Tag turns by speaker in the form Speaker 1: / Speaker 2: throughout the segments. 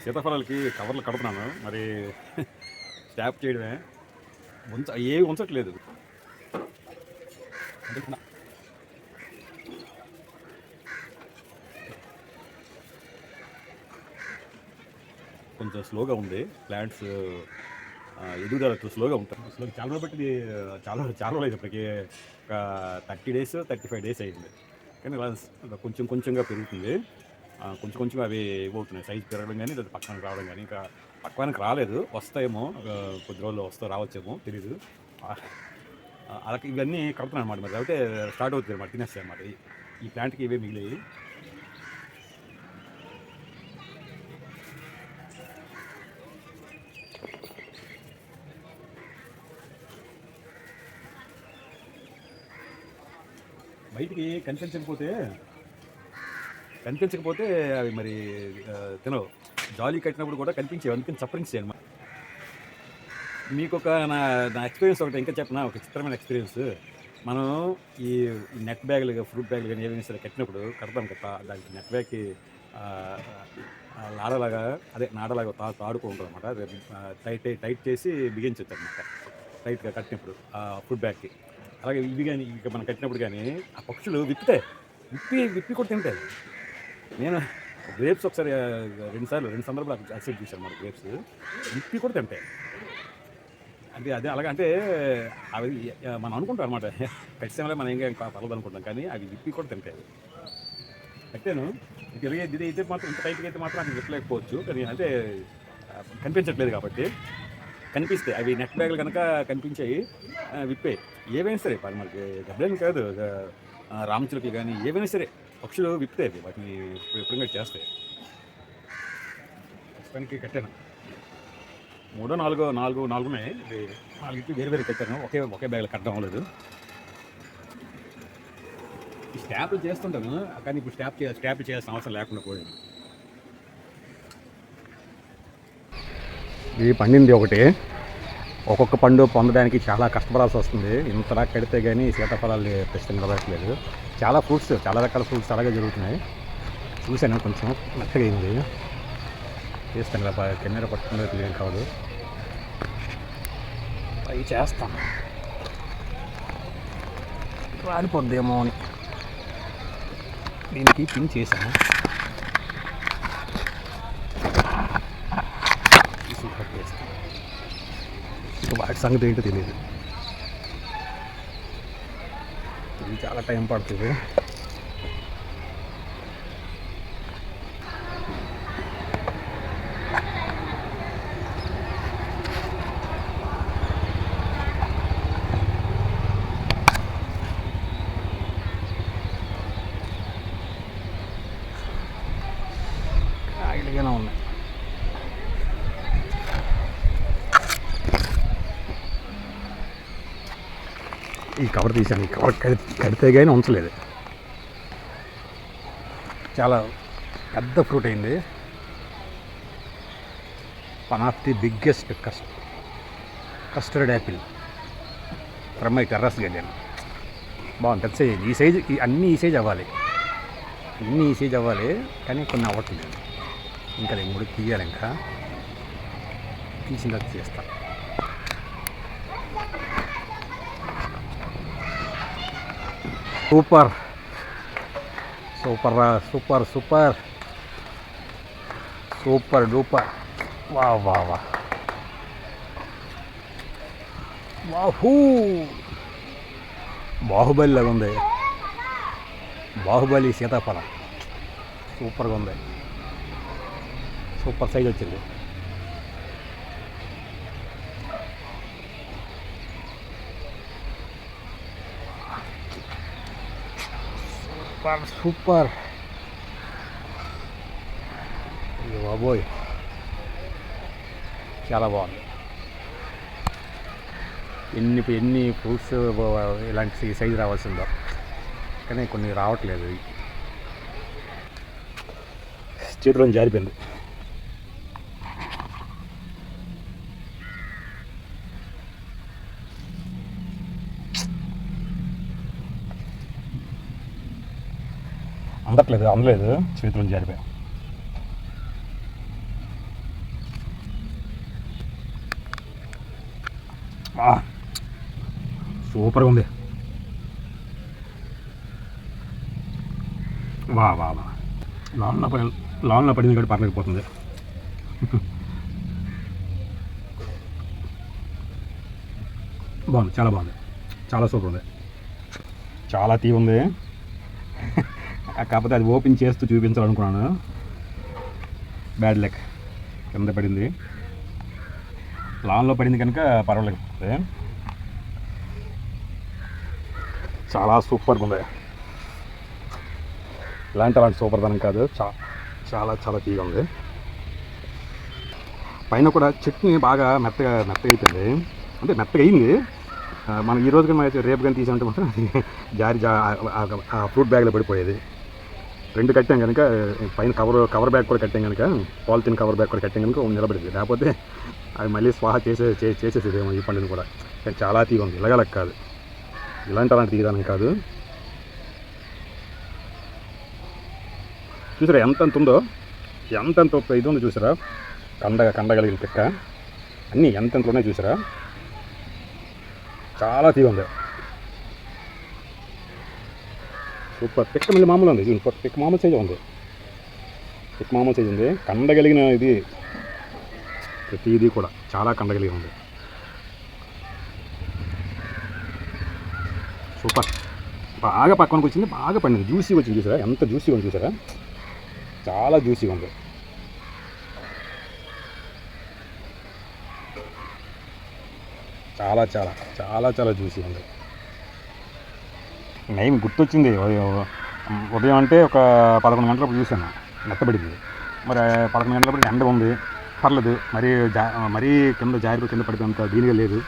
Speaker 1: సీతాఫలాలకి కవర్లు కడుతున్నాను మరి. స్టాప్ చేయడమే ఏవి ఉంచట్లేదు. కొంచెం స్లోగా ఉంది ప్లాంట్స్ ఎదుగుదల స్లోగా ఉంటుంది. స్లోగా చాలా రోజులు బట్టి చాలా చాలా రోజులు అయితే ఇప్పటికి ఒక 30 days 35 days అయింది. కానీ ఇలా కొంచెం కొంచెంగా పెరుగుతుంది. కొంచెం కొంచెంగా అవి ఇవ్వవుతున్నాయి, సైజు పెరగడం కానీ లేదా పక్కనకి రావడం కానీ. ఇంకా పక్కనకి రాలేదు, వస్తాయేమో కొద్ది రోజుల్లో రావచ్చేమో తెలీదు. అలాగే ఇవన్నీ కడుతున్నాను అనమాట. మరి అయితే స్టార్ట్ అవుతుంది అనమాట, తినేస్తాయి అన్నమాట. ఈ ప్లాంట్కి ఇవే మిగిలియి. బయటికి కనిపించకపోతే అవి మరి తినవు. జాలీ కట్టినప్పుడు కూడా కనిపించేవి, అందుకని సఫరింగ్స్ అనమాట. మీకు ఒక నా ఎక్స్పీరియన్స్ ఒకటి ఇంకా చెప్పిన, ఒక చిత్రమైన ఎక్స్పీరియన్స్. మనం ఈ నెట్ బ్యాగులు, ఫ్రూట్ బ్యాగులు కానీ ఏమైనా సరే కట్టినప్పుడు కడతాం కదా, దానికి నెట్ బ్యాగ్కి నాడలాగా తాడుకో ఉంటుంది అనమాట. టైట్ చేసి బిగించవచ్చు అనమాట, టైట్గా కట్టినప్పుడు ఫుడ్ బ్యాగ్కి. అలాగే ఇవి కానీ ఇక మనం కట్టినప్పుడు కానీ ఆ పక్షులు విప్పి కూడా తింటాయి. నేను గ్రేప్స్ ఒకసారి రెండు సందర్భాలు యాక్సెప్ట్ చేశాను మన. గ్రేప్స్ విప్పి కూడా తింటాయి. అదే అలాగే అంటే అవి మనం అనుకుంటాం అనమాట, ఖచ్చితంగా మనం ఏం పర్లేదు అనుకుంటాం, కానీ అవి విప్పి కూడా తింటాయి. కట్టాను, ఇది అయితే మాత్రం ఇంత టైట్గా అయితే మాత్రం అది విప్పలేకపోవచ్చు, కానీ అంటే కనిపించట్లేదు కాబట్టి. కనిపిస్తాయి అవి నెట్ బ్యాగులు కనుక కనిపించాయి, విప్పే. ఏవైనా సరే మనకి గబ్బలేని కాదు, రామచిలుకలు కానీ ఏవైనా సరే పక్షులు విప్పుతాయి అవి, వాటిని ఎప్పుడు చేస్తాయి. ప్రస్తుతానికి కట్టాను 4 ఉన్నాయి. 4 వేరు కట్టాను, ఒకే బ్యాగులు కట్టడం అవ్వలేదు. ఈ స్టాప్లు చేస్తుంటాను, కానీ ఇప్పుడు స్టాప్లు చేయాల్సిన అవసరం లేకుండా పోయింది. ఇది పండింది ఒకటి. ఒక్కొక్క పండు పొందడానికి చాలా కష్టపడాల్సి వస్తుంది. ఇంతలా కడితే కానీ సీతాఫలాలు ప్రస్తుతం నిలబడట్లేదు. చాలా రకాల ఫ్రూట్స్ అలాగే జరుగుతున్నాయి. చూశాను, కొంచెం మెత్తగా అయింది. చేస్తాను ఇలా కెమెరా పట్టుకునే క్లియర్ కాదు, అవి చేస్తాను. రాలిపోద్దేమో అని దీనికి పిన్ చేశాను. వాటి సంగతి ఏంటో తెలియదు, ఇది చాలా టైం పడుతుంది. ఇలాగైనా ఉన్నాయి. ఈ కవర్ తీసాను, ఈ కవర్ కడితే కానీ ఉంచలేదు. చాలా పెద్ద ఫ్రూట్ అయింది. One of the biggest custard Apple from my terrace garden. బాగుంటుంది సైజ్. ఈ సైజు అన్నీ ఈ సైజ్ అవ్వాలి, కానీ కొన్ని అవ్వట్లేదు. ఇంకా 3 తీయాలి, ఇంకా తీసిన తర్వాత చేస్తాను. Super duper. వాహూ, బాహుబలి లాగా ఉంది. బాహుబలి సీతాఫలం సూపర్గా ఉంది. సూపర్ సైజ్ వచ్చింది. సూపర్ బాబోయ్, చాలా బాగుంది. ఎన్ని ఫ్రూట్స్ ఇలాంటి సైజు రావాల్సిందో, కానీ కొన్ని రావట్లేదు. చేతిలో జారిపోయింది. అందలేదు, చేతిలో జారిపోయాం.
Speaker 2: సూపర్గా ఉంది. వా వా వా లాంగ్లో పడింది కాబట్టి పర్లేకపోతుంది. బాగుంది, చాలా బాగుంది, చాలా సూపర్ ఉంది, చాలా తీయ ఉంది. కాకపోతే అది ఓపెన్ చేస్తూ చూపించాలనుకున్నాను, బ్యాడ్ లక్, కింద పడింది. లాన్లో పడింది కనుక పర్వాలేకపోతే చాలా సూపర్గా ఉంది. అలాంటి సూపర్ ధనం కాదు, చాలా చాలా తీయగా ఉంది. పైన కూడా చట్నీ బాగా మెత్తగా అయిపోయింది, అంటే మెత్తగా అయింది. మనం ఈ రోజు కానీ రేపు కానీ తీసామంటే మాత్రం జారి ఫ్రూట్ బ్యాగ్లో పడిపోయేది. 2 కట్టాం కనుక, పైన కవర్ బ్యాగ్ కూడా కట్టాం కనుక, పాలిథిన్ కవర్ బ్యాగ్ కూడా కట్టాం కనుక నిలబడింది. లేకపోతే అది మళ్ళీ స్వాహ చేసేసేదేమో ఈ పండుని కూడా. కానీ చాలా తీగ ఉంది, ఇలాగలకి కాదు, అలాంటి తీయదానికి కాదు. చూసారా ఎంతంత ఉందో, ఎంతంత ఇది ఉందో చూసారా, కండగలిగిన పిక్క అన్నీ ఎంతెంత ఉన్నాయి చూసారా, చాలా తీగ ఉంది, సూపర్. పిక్క మళ్ళీ మామూలు ఉంది, పిక్క మామూలు సైజు ఉంది, కండగలిగిన ఇది ప్రతిదీ కూడా చాలా కండగలిగి ఉంది, సూపర్. బాగా పక్కనకి వచ్చింది, బాగా పండింది, జ్యూసీగా వచ్చింది చూసారా, ఎంత జ్యూసీగా ఉంది చూసారా, చాలా జ్యూసీగా ఉంది. చాలా చాలా చాలా చాలా జ్యూసీగా ఉంది. నైమ్ గుర్తొచ్చింది, ఉదయం అంటే ఒక 11 గంటలప్పుడు చూశాను, మెత్తబడింది. మరి 11 గంటలప్పుడు ఎండ ఉంది, పర్లేదు, మరీ కింద పడిపోయినంత దీనిగా లేదు.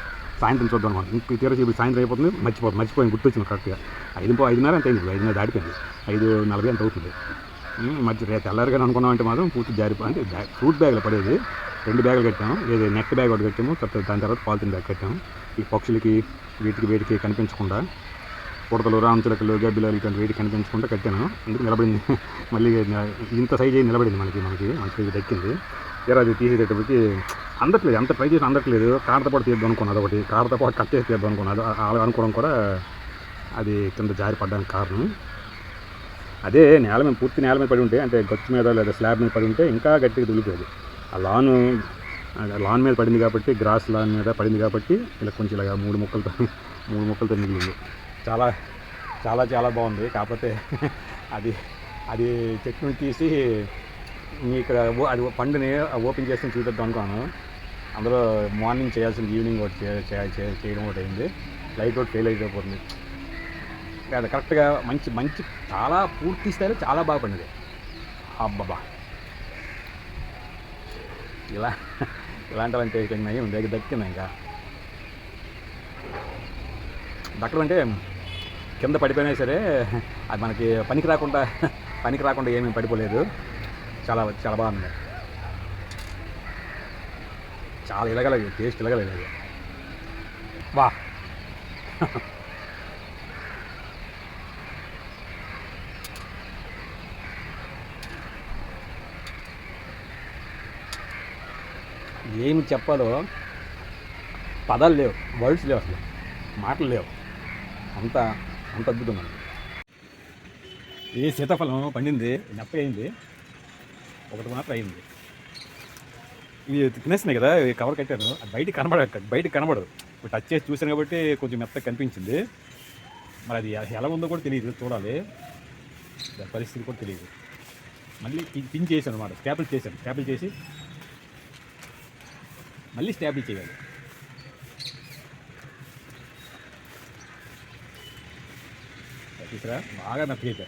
Speaker 2: సాయంత్రం చూద్దాం అనమాట, ఇంక తీరా చెప్పి సాయంత్రం అయిపోతుంది, మర్చిపోయింది, గుర్తొచ్చింది కరెక్ట్గా. 5:30 అంత అయింది, 5:30 దాటిపోయింది, 5:40 అంత అవుతుంది. తెల్లారిగా అనుకున్నామంటే మాత్రం పూర్తి అంటే ఫ్రూట్ బ్యాగ్లో పడేది. 2 బ్యాగులు కట్టాము, ఏదో నెట్ బ్యాగ్ ఒకటి కట్టాము, దాని తర్వాత పాలిథిన్ బ్యాగ్ కట్టాము. ఈ పక్షులకి వేటికి కనిపించకుండా, ఉడతలు, రామచిలకలు, గబ్బిలాలు ఇటువంటి వేటికి కనిపించకుండా కట్టాను. అందుకు నిలబడింది, మళ్ళీ ఇంత సైజ్ అయ్యి నిలబడింది, మనకి దక్కింది. తీరా అది తీసేటప్పటికి అందట్లేదు, ఎంత ట్రై చేసి అందట్లేదు. కాడతో పాటు తీద్దాం అనుకున్నది, ఒకటి కాడతో పాటు కట్టేసి తీద్దాం అనుకున్నది, అలా అనుకోవడం కూడా అది కింద జారి పడ్డానికి కారణం అదే. పూర్తి నేల మీద పడి ఉంటే, అంటే గచ్చు మీద లేదా స్లాబ్ మీద పడి ఉంటే ఇంకా గట్టిగా దులిపోయేది. ఆ లాన్ మీద పడింది కాబట్టి, గ్రాస్ లాన్ మీద పడింది కాబట్టి ఇలా కొంచెం ఇలాగా 3 ముక్కలతో మిగిలింది. చాలా చాలా చాలా బాగుంది. కాకపోతే అది చెట్టుని తీసి ఇక్కడ అది పండుని ఓపెన్ చేసి చూపిద్దాం అనుకున్నాను. అందులో మార్నింగ్ చేయాల్సిన ఈవినింగ్ ఒకటి చేయడం ఒకటి అయింది. లైట్ ఒకటి ఫెయిల్ అయిపోతుంది. అది కరెక్ట్గా మంచి చాలా పూర్తి స్థాయిలో చాలా బాగా పండింది. అబ్బబ్బా, ఇలాంటివంటే దగ్గర దక్కింది. ఇంకా దక్కడం అంటే కింద పడిపోయినా సరే అది మనకి పనికి రాకుండా ఏమీ పడిపోలేదు. చాలా చాలా బాగుంది, చాలా ఇలాగలేదు, టేస్ట్ ఇలాగలేదు. వా, ఏమి చెప్పాలో పదాలు లేవు, వర్డ్స్ లేవు, అసలు మాటలు లేవు, అంత అద్భుతంగా ఉంది. ఏ సీతాఫలం పండింది, మెత్తగా అయింది, ఒకటి మాత్రం అయింది. ఇవి తినేస్తున్నాయి కదా, కవర్ కట్టారు, అది బయటికి కనబడదు. ఇప్పుడు టచ్ చేసి చూసాను కాబట్టి కొంచెం మెత్తగా కనిపించింది. మరి అది ఎలా ఉందో కూడా తెలియదు, చూడాలి, దాని పరిస్థితి కూడా తెలియదు. మళ్ళీ పిన్ చేశాను అనమాట, స్టాపిల్ చేసి మళ్ళీ స్టాపిల్ చేయాలి. చూసారా, బాగా మెత్తగా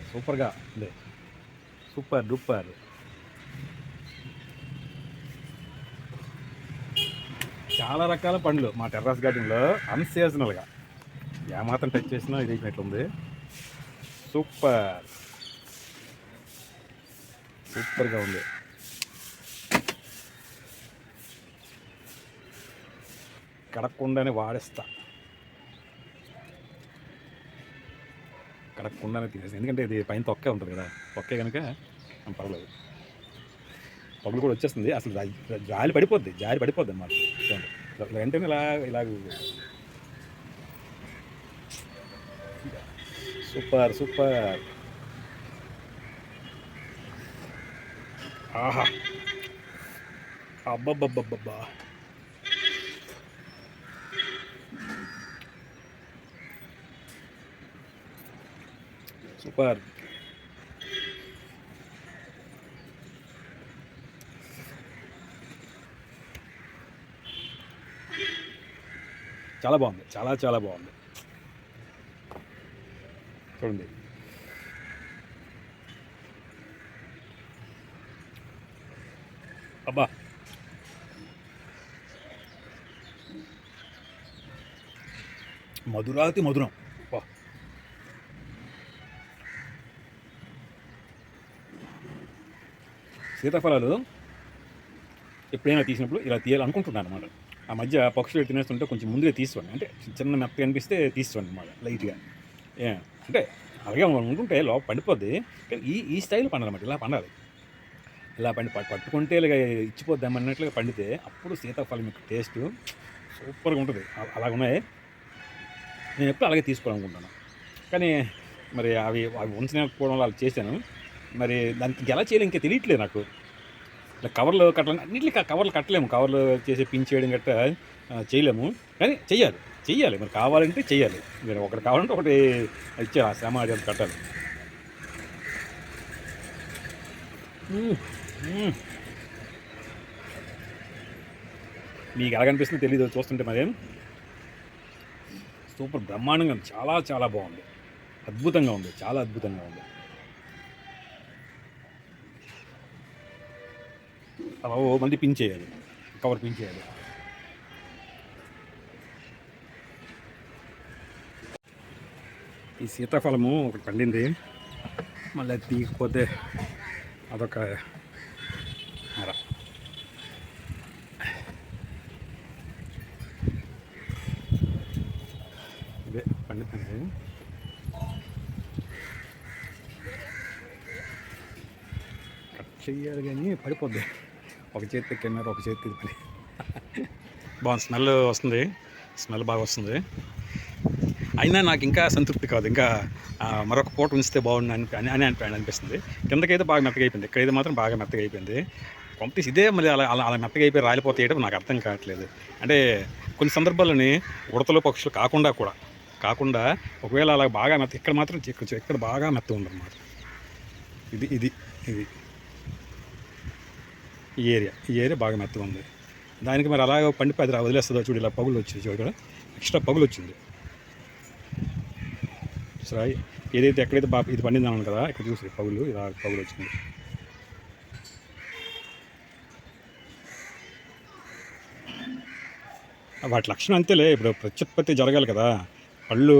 Speaker 2: సూపర్గా ఉంది, సూపర్ డూపర్. చాలా రకాల పండ్లు మా టెర్రస్ గార్డెన్లో అన్సీజనల్గా ఏమాత్రం టచ్ చేసినా ఇది అయినట్లుంది. సూపర్గా ఉంది. కడక్కుండానే వాడేస్తా, కడక్కుండానే తినేసి, ఎందుకంటే ఇది పైన తొక్కే ఉంటుంది కదా, తొక్కే కనుక పర్వాలేదు. పగులు కూడా వచ్చేస్తుంది, అసలు జారి పడిపోద్ది అన్నమాట. చూడండి.
Speaker 1: వెంటనే ఇలా ఇలా సూపర్ సూపర్. ఆహా, అబ్బబ్బబ్బబ్బబ్బా. సూపర్. చాలా బాగుంది, చాలా చాలా బాగుంది. చూడండి, అబ్బా, మధురాతి మధురం. అబ్బా. సీతాఫలాలు ఎప్పుడైనా తీసినప్పుడు ఇలా తీయాలనుకుంటున్నాను అనమాట. ఆ మధ్య పక్షులు తినేస్తుంటే కొంచెం ముందుగా తీసుకోండి, అంటే చిన్న మెత్తగా అనిపిస్తే తీసుకోండి అనమాట లైట్గా. ఏ అంటే అలాగే ఉంటుంటే లోపల పండిపోద్ది, కానీ ఈ ఈ స్టైల్ పండాలన్నమాట. ఇలా పండాలి, ఇలా పట్టుకుంటే ఇలాగ ఇచ్చిపోద్దాం అన్నట్లుగా పండితే అప్పుడు సీతాఫలం యొక్క టేస్ట్ సూపర్గా ఉంటుంది. అలాగ ఉన్నాయి. నేను ఎప్పుడు అలాగే తీసుకోవాలనుకుంటాను, కానీ మరి అవి అవి ఉంచకపోవడం వల్ల అలా చేశాను. మరి దానికి ఎలా చేయాలి ఇంకా తెలియట్లేదు నాకు. ఇలా కవర్లు కట్టాలి, అన్నింటినీ కవర్లు కట్టలేము, కవర్లు చేసి పిన్ చేయడం గట్రా చేయలేము, కానీ చెయ్యాలి మరి కావాలంటే చెయ్యాలి. మీరు ఒకటి కావాలంటే ఒకటి ఇచ్చే ఆ శ్రమ అది అంత కట్టాలి. మీకు ఎలాగనిపిస్తుందో తెలీదు చూస్తుంటే మరేం. సూపర్, బ్రహ్మాండంగా ఉంది, చాలా చాలా బాగుంది, అద్భుతంగా ఉంది, చాలా అద్భుతంగా ఉంది. అలా మళ్ళీ పిన్ చేయాలి, కవర్ పిన్ చేయాలి. ఈ సీతాఫలము ఒకటి పండింది, మళ్ళీ అది తీయకపోతే అదొక మర. ఇదే పండుతుంది. కట్ చెయ్యాలి కానీ పడిపోద్ది, ఒక చేతి కింద ఒక చేతి పని. బాగుంది, స్మెల్ వస్తుంది, స్మెల్ బాగా వస్తుంది. అయినా నాకు ఇంకా సంతృప్తి కాదు, ఇంకా మరొక పూట ఉంచితే బాగుండు అని అనిపిస్తుంది. కిందకైతే బాగా మెత్తగా అయిపోయింది, ఇక్కడైతే మాత్రం బాగా మెత్తగా అయిపోయింది. పంపిస్తే ఇదే మళ్ళీ అలా అలా అలా మెత్తగా అయిపోయి రాలిపోతాయడం నాకు అర్థం కావట్లేదు. అంటే కొన్ని సందర్భాల్లోని ఉడతలు పక్షులు కాకుండా ఒకవేళ అలా బాగా మెత్త ఇక్కడ మాత్రం ఇక్కడ బాగా మెత్త ఉండన్నమాట. ఇది ఇది ఇది ఈ ఏరియా బాగా మెత్తగా ఉంది. దానికి మరి అలాగే పండిపోయి అది వదిలేస్తుందో చూడు, ఇలా పగులు వచ్చింది చూడు, ఇక్కడ ఎక్స్ట్రా పగులు వచ్చింది. సరే, ఏదైతే ఎక్కడైతే బాగా ఇది పండిందన్నాను కదా, ఇక్కడ చూసి పగులు, ఇలా పగులు వచ్చింది. వాటి లక్షణం అంతేలే. ఇప్పుడు ప్రత్యుత్పత్తి జరగాలి కదా, పళ్ళు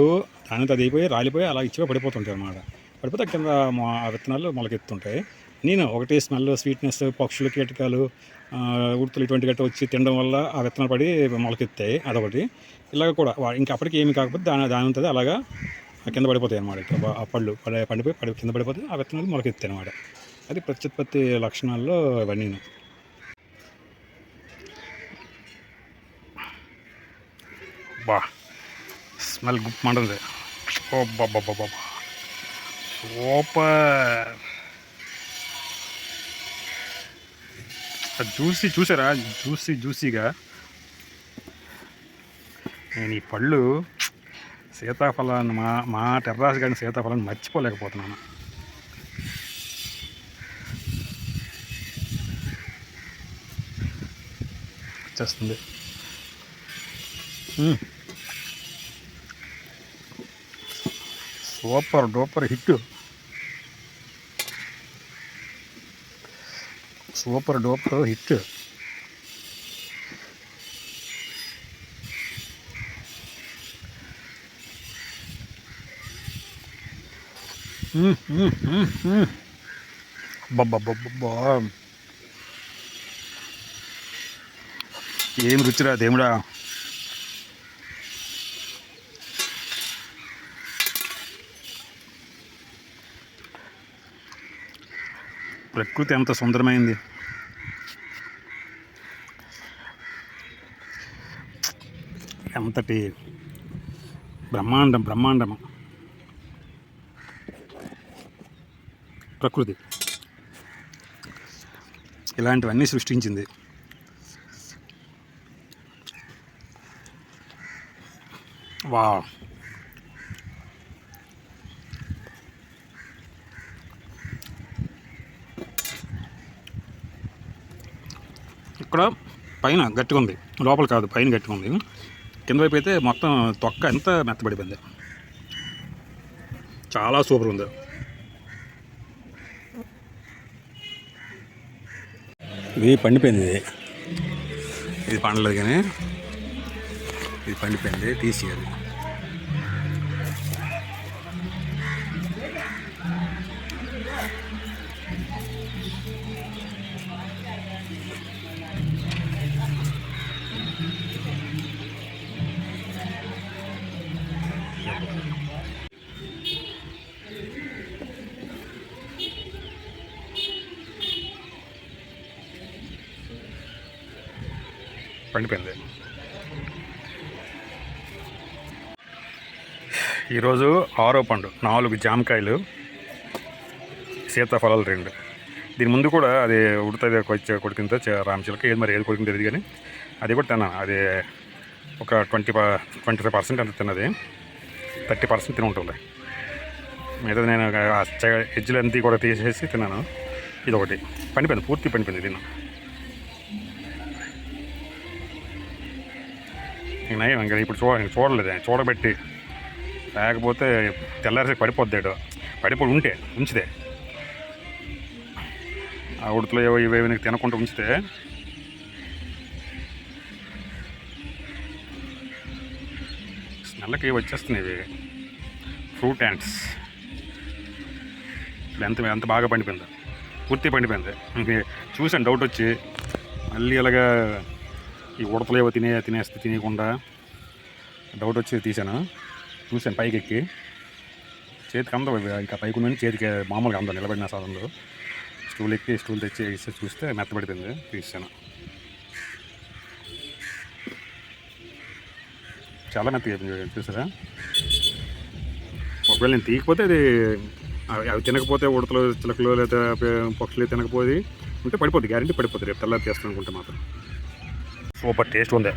Speaker 1: దానితో అది అయిపోయి రాలిపోయి అలా ఇచ్చిగా పడిపోతుంటాయి అన్నమాట. పడిపోతే కింద విత్తనాలు మొలకెత్తుంటాయి. నేను ఒకటి స్మెల్, స్వీట్నెస్, పక్షులు, కీటకాలు, ఉడతలు ఇటువంటి గట్ట వచ్చి తినడం వల్ల ఆ విత్తనాలు పడి మొలకెత్తాయి, అదొకటి. ఇలాగ కూడా ఇంకా అప్పటికి ఏమి కాకపోతే దాని ఉంటుంది అలాగా కింద పడిపోతాయి అన్నమాట. ఆ పళ్ళు పండిపోయి కింద పడిపోతే ఆ విత్తనాలు మొలకెత్తాయి అన్నమాట. అది ప్రత్యుత్పత్తి లక్షణాల్లో ఇవన్నీ. బా, స్మెల్ గుప్పమంటుంది. ఓ బాబా, సూపర్. చూసారా, జ్యూసీగా. నేను ఈ పళ్ళు సీతాఫలాన్ని మా టెర్రాస్ గార్డెన్ సీతాఫలాన్ని మర్చిపోలేకపోతున్నాను. వచ్చేస్తుంది. Super duper hit, super duper hit. బాబా, ఏం రుచిరా దేవుడా. ప్రకృతి ఎంత సుందరమైంది.
Speaker 2: అంతటి బ్రహ్మాండం ప్రకృతి ఇలాంటివన్నీ సృష్టించింది. వావ్. ఇక్కడ పైన గట్టిగా ఉంది, లోపల కాదు, పైన గట్టిగా ఉంది. కింద వైపు అయితే మొత్తం తొక్క ఎంత మెత్తబడిపోయింది. చాలా సూపర్ ఉంది. ఇది పండిపోయింది, ఇది పండలేదు కానీ ఇది పండిపోయింది, తీసేయాలి. పండిపోయింది. ఈరోజు 6వ పండు, 4 జామకాయలు, సీతాఫలాలు 2. దీని ముందు కూడా అది ఉడతది కొడుకుందో రామచిలక ఏది మరి ఏది కొడుకుందో తెలియదు కానీ అది కూడా తిన్నాను. అది ఒక 25% అంత తిన్నది, 30% తిని ఉంటుంది. మిగతా నేను ఎజ్జులు అంతా కూడా తీసేసి తిన్నాను. ఇది ఒకటి పండిపోయింది, పూర్తి పండిపోయింది. తిన్నాను ఇంకా ఇప్పుడు చూడలేదు, చూడబెట్టి లేకపోతే తెల్లారి పడిపోద్దాడు. పడిపోయి ఉంచితే ఆ ఉడతలు ఇవేవి తినకుండా ఉంచితే స్మెల్కి వచ్చేస్తున్నాయి ఇవి ఫ్రూట్ యాంట్స్. ఎంత బాగా పండిపోయింది, పూర్తి పండిపోయింది. ఇంక చూసాను, డౌట్ వచ్చి మళ్ళీ ఇలాగా ఈ ఉడతలు ఏవో తినేయకుండా డౌట్ వచ్చి తీసాను. చూశాను పైకి ఎక్కి, చేతికి అందం ఇంకా పైకి ఉందని చేతికి మామూలుగా అందం నిలబడిన సాధనలో స్టూల్ ఎక్కి స్టూల్ తెచ్చి చూస్తే మెత్తబడిపోయింది, తీసాను. చాలా మెత్తగా చూసారా. ఒకవేళ నేను తీయకపోతే అది అవి తినకపోతే ఉడతలు చిలకలు లేదా పక్షులు తినకపోతే ఉంటే పడిపోద్ది, గ్యారెంటీ పడిపోద్ది. రేపు తెల్లారి చేస్తాను అనుకుంటే మాత్రం. సూపర్ టేస్ట్ ఉంది.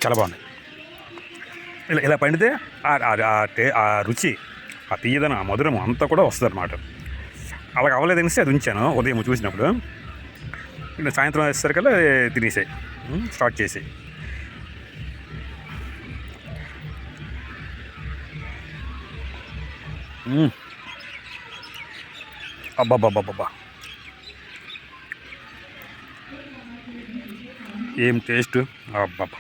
Speaker 2: చాలా బాగుంది. ఇలా పండితే ఆ రుచి, ఆ తీయదనం, ఆ మధురం అంతా కూడా వస్తుంది అన్నమాట. అలా అవ్వలేదనేసి అది ఉంచాను ఉదయం చూసినప్పుడు. ఇంకా సాయంత్రం వేసేసరికల్లా తినేసాయి, స్టార్ట్ చేసి. అబ్బాబ్బాబ్బా, ఏం టేస్ట్! అబ్బాబ్బా,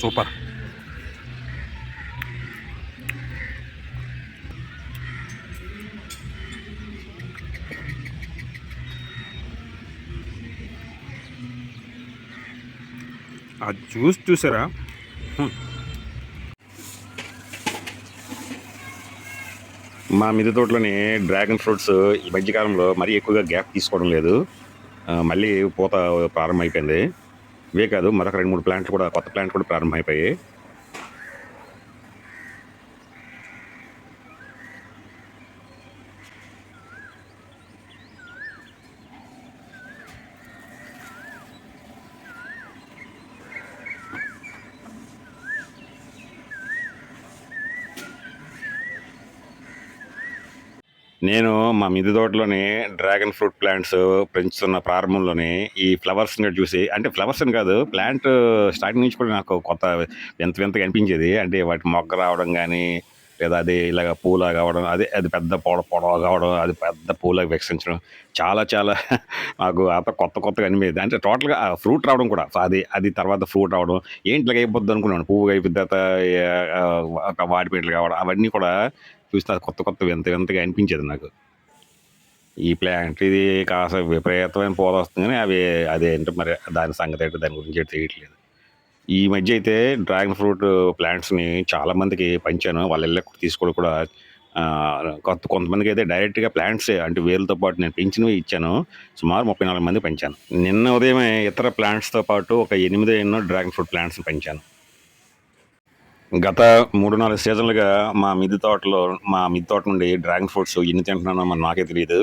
Speaker 2: సూపర్. ఆ జ్యూస్ చూసారా. మా మిద్దె తోటలోని డ్రాగన్ ఫ్రూట్స్ ఈ మధ్యకాలంలో మరీ ఎక్కువగా గ్యాప్ తీసుకోవడం లేదు. మళ్ళీ పూత ప్రారంభమైపోయింది. ఇవే కాదు, మరొక 2-3 ప్లాంట్లు కూడా, కొత్త ప్లాంట్లు కూడా ప్రారంభమైపోయాయి. నేను మా మిద్దె తోటలోని డ్రాగన్ ఫ్రూట్ ప్లాంట్స్ పెంచుతున్న ప్రారంభంలోనే ఈ ఫ్లవర్స్ని చూసి, అంటే ఫ్లవర్స్ అని కాదు, ప్లాంట్ స్టార్టింగ్ నుంచి కూడా నాకు కొత్త వింతగా అనిపించేది. అంటే వాటి మొగ్గ రావడం కానీ,
Speaker 3: లేదా అది ఇలాగ పూలాగా అవ్వడం, అది పెద్ద పొడవుగా కావడం, అది పెద్ద పూలాగా వికసించడం చాలా చాలా నాకు అంత కొత్తగా అనిపించింది. అంటే టోటల్‌గా ఫ్రూట్ రావడం కూడా. సో, అది తర్వాత ఫ్రూట్ రావడం. ఏంటి ఇలాగ అయిపోద్ది అనుకున్నాను. పువ్వుగా అయిపోయిన తర్వాత వాడిపోయినట్లు కావడం అవన్నీ కూడా చూస్తే అది కొత్త వింత వింతగా అనిపించేది నాకు. ఈ ప్లాంట్ ఇది కాస్త విపరీతమైన పూలొస్తుంది గానీ అదేంటో మరి దాని సంగతేంటో దాని గురించి అయితే తెలియట్లేదు. ఈ మధ్య అయితే డ్రాగన్ ఫ్రూట్ ప్లాంట్స్‌ని చాలా మందికి పంచాను. వాళ్ళ ఇళ్ళకి తీసుకోవడం కూడా కొంతమందికైతే డైరెక్ట్‌గా ప్లాంట్సే అంటే వేర్లతో పాటు నేను పెంచినవి ఇచ్చాను. సుమారు 34 మందికి పంచాను. నిన్న ఉదయమే ఇతర ప్లాంట్స్‌తో పాటు ఒక 8 ఎన్నో డ్రాగన్ ఫ్రూట్ ప్లాంట్స్‌ని పెంచాను. గత 3, 4 సీజన్లుగా మా మిద్దె తోట నుండి డ్రాగన్ ఫ్రూట్స్ ఎన్ని తింటున్నానో మరి నాకే తెలీదు.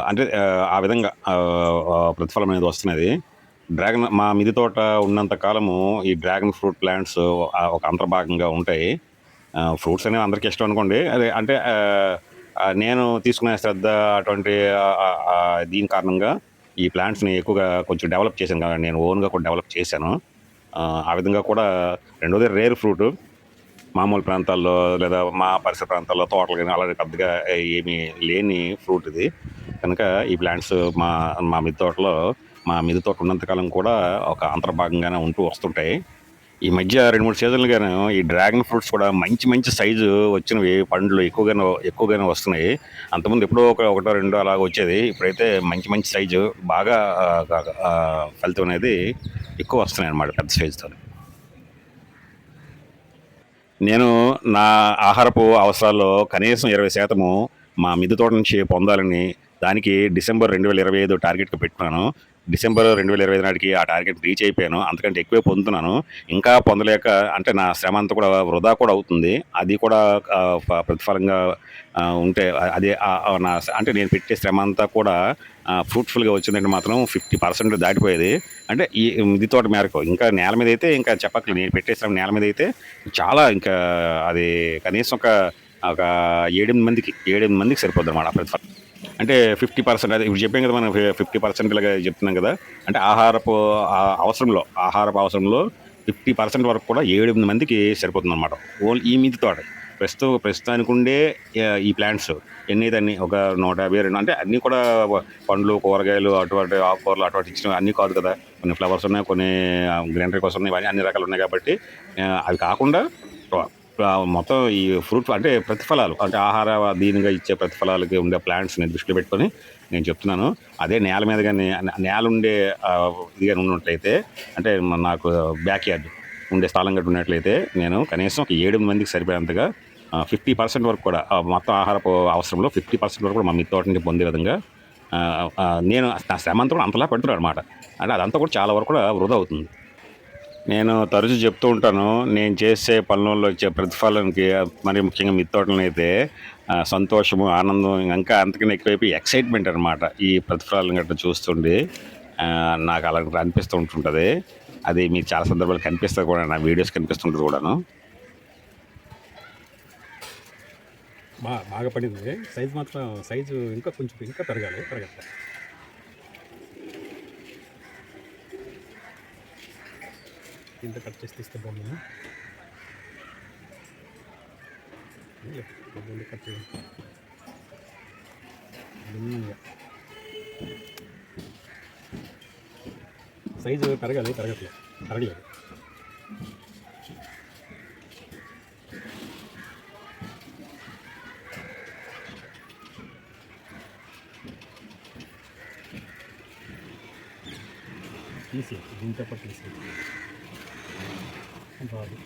Speaker 3: అంటే ఆ విధంగా ప్రతిఫలం అనేది వస్తున్నది. మా మిద్దె తోట ఉన్నంత కాలము ఈ డ్రాగన్ ఫ్రూట్ ప్లాంట్స్ ఒక అంతర్భాగంగా ఉంటాయి. ఫ్రూట్స్ అనేవి అందరికీ ఇష్టం అనుకోండి. అదే అంటే నేను తీసుకునే శ్రద్ధ అటువంటి దీని కారణంగా ఈ ప్లాంట్స్‌ని ఎక్కువగా కొంచెం డెవలప్ చేశాను కదా! నేను ఓన్‌గా కూడా డెవలప్ చేశాను. ఆ విధంగా కూడా రెండోది రేర్ ఫ్రూటు. మామూలు ప్రాంతాల్లో లేదా మా పరిసర ప్రాంతాల్లో తోటలు గాని అలాంటి పెద్దగా ఏమీ లేని ఫ్రూట్ ఇది. కనుక ఈ ప్లాంట్స్ మా మా మిద్దె తోట ఉన్నంత కాలం కూడా ఒక అంతర్భాగంగానే ఉంటూ వస్తుంటాయి. ఈ మధ్య 2, 3 సీజన్లుగాను ఈ డ్రాగన్ ఫ్రూట్స్ కూడా మంచి సైజు వచ్చినవి పండ్లు ఎక్కువగానే వస్తున్నాయి. అంతకుముందు ఎప్పుడో ఒకటో, రెండో అలాగ వచ్చేది. ఇప్పుడైతే మంచి సైజు బాగా ఫలితం అనేది ఎక్కువ వస్తున్నాయన్నమాట పెద్ద సైజుతోని. నేను నా ఆహారపు అవసరాల్లో కనీసం 20% మా మిద్దె తోట నుంచి పొందాలని దానికి డిసెంబర్ 2025 టార్గెట్‌గా పెట్టుకున్నాను. డిసెంబర్ 2025 నాటికి ఆ టార్గెట్ రీచ్ అయిపోయాను. అంతకంటే ఎక్కువే పొందుతున్నాను. ఇంకా పొందలేక అంటే నా శ్రమ అంతా కూడా వృధా కూడా అవుతుంది. అది కూడా ప్రతిఫలంగా ఉంటే అదే అంటే నేను పెట్టే శ్రమ అంతా కూడా ఫ్రూట్‌ఫుల్‌గా వచ్చిందంటే మాత్రం 50% దాటిపోయేది. అంటే ఈ మిద్దె తోట మేరకు. ఇంకా నేల మీదైతే ఇంకా చెప్పక్కర్లేదు. నేను పెట్టే శ్రమ నేల మీదైతే చాలా ఇంకా అది కనీసం ఒక 7, 8 మందికి సరిపోద్దనమాట ప్రతిఫలం. అంటే 50% అదే ఇప్పుడు చెప్పాం కదా! మనం 50% ఇలాగ చెప్తున్నాం కదా! అంటే ఆహారపు అవసరంలో 50% వరకు కూడా 7, 8 మందికి సరిపోతుందనమాట. ఓన్లీ ఈ మిద్దె తోట. ప్రస్తుతానికుండే ఈ ప్లాంట్స్ ఎన్నిదన్నీ ఒక 150, 200 అంటే అన్నీ కూడా పండ్లు, కూరగాయలు అటువంటి ఆకుకూరలు అటువంటి ఇచ్చినవి అన్నీ కాదు కదా! కొన్ని ఫ్లవర్స్ ఉన్నాయి, కొన్ని గ్రీనరీ కోసం ఉన్నాయి. ఇవన్నీ అన్ని రకాలు ఉన్నాయి కాబట్టి అవి కాకుండా మొత్తం ఈ ఫ్రూట్ అంటే ప్రతిఫలాలు అంటే దీనిగా ఇచ్చే ప్రతిఫలాలకి ఉండే ప్లాంట్స్‌ని దృష్టిలో పెట్టుకొని నేను చెప్తున్నాను. అదే నేల మీద గాని నేల ఉండే ఇది గాని ఉన్నట్లయితే అంటే నాకు బ్యాక్ యార్డ్ ఉండే స్థలం గట్రా ఉన్నట్లయితే నేను కనీసం ఒక 7, 8 మందికి సరిపోయేంతగా 50% వరకు కూడా మొత్తం ఆహారపు అవసరంలో 50% వరకు కూడా మా మిద్దె తోట నుంచి పొందే విధంగా నేను నా శ్రమ అంతా కూడా అంతలా పెడుతున్నాననమాట. అంటే అదంతా కూడా చాలా వరకు కూడా వృధా అవుతుంది. నేను తరచూ చెప్తూ ఉంటాను. నేను చేసే పనులలో వచ్చే ప్రతిఫలానికి మరి ముఖ్యంగా మిద్దె తోటలనైతే సంతోషము, ఆనందం ఇంకా అంతకన్నా ఎక్కువైపోయి ఎక్సైట్‌మెంట్ అనమాట. ఈ ప్రతిఫలాలను గట్రా చూస్తుండి నాకు అలా అనిపిస్తూ ఉంటుంటది. అది మీకు చాలా సందర్భాలు కనిపిస్తది కూడా. నా వీడియోస్ కనిపిస్తుంటది కూడాను.
Speaker 1: బాగా పడింది. సైజు ఇంకా కొంచెం ఇంకా పెరగాలి. దీంతో కట్ చేసి తీస్తే బాగుంది. కట్ చేయండి. సైజు పెరగట్లేదు. తీసేయి, దీంతో పాటు తీసేయి. బాగుంది.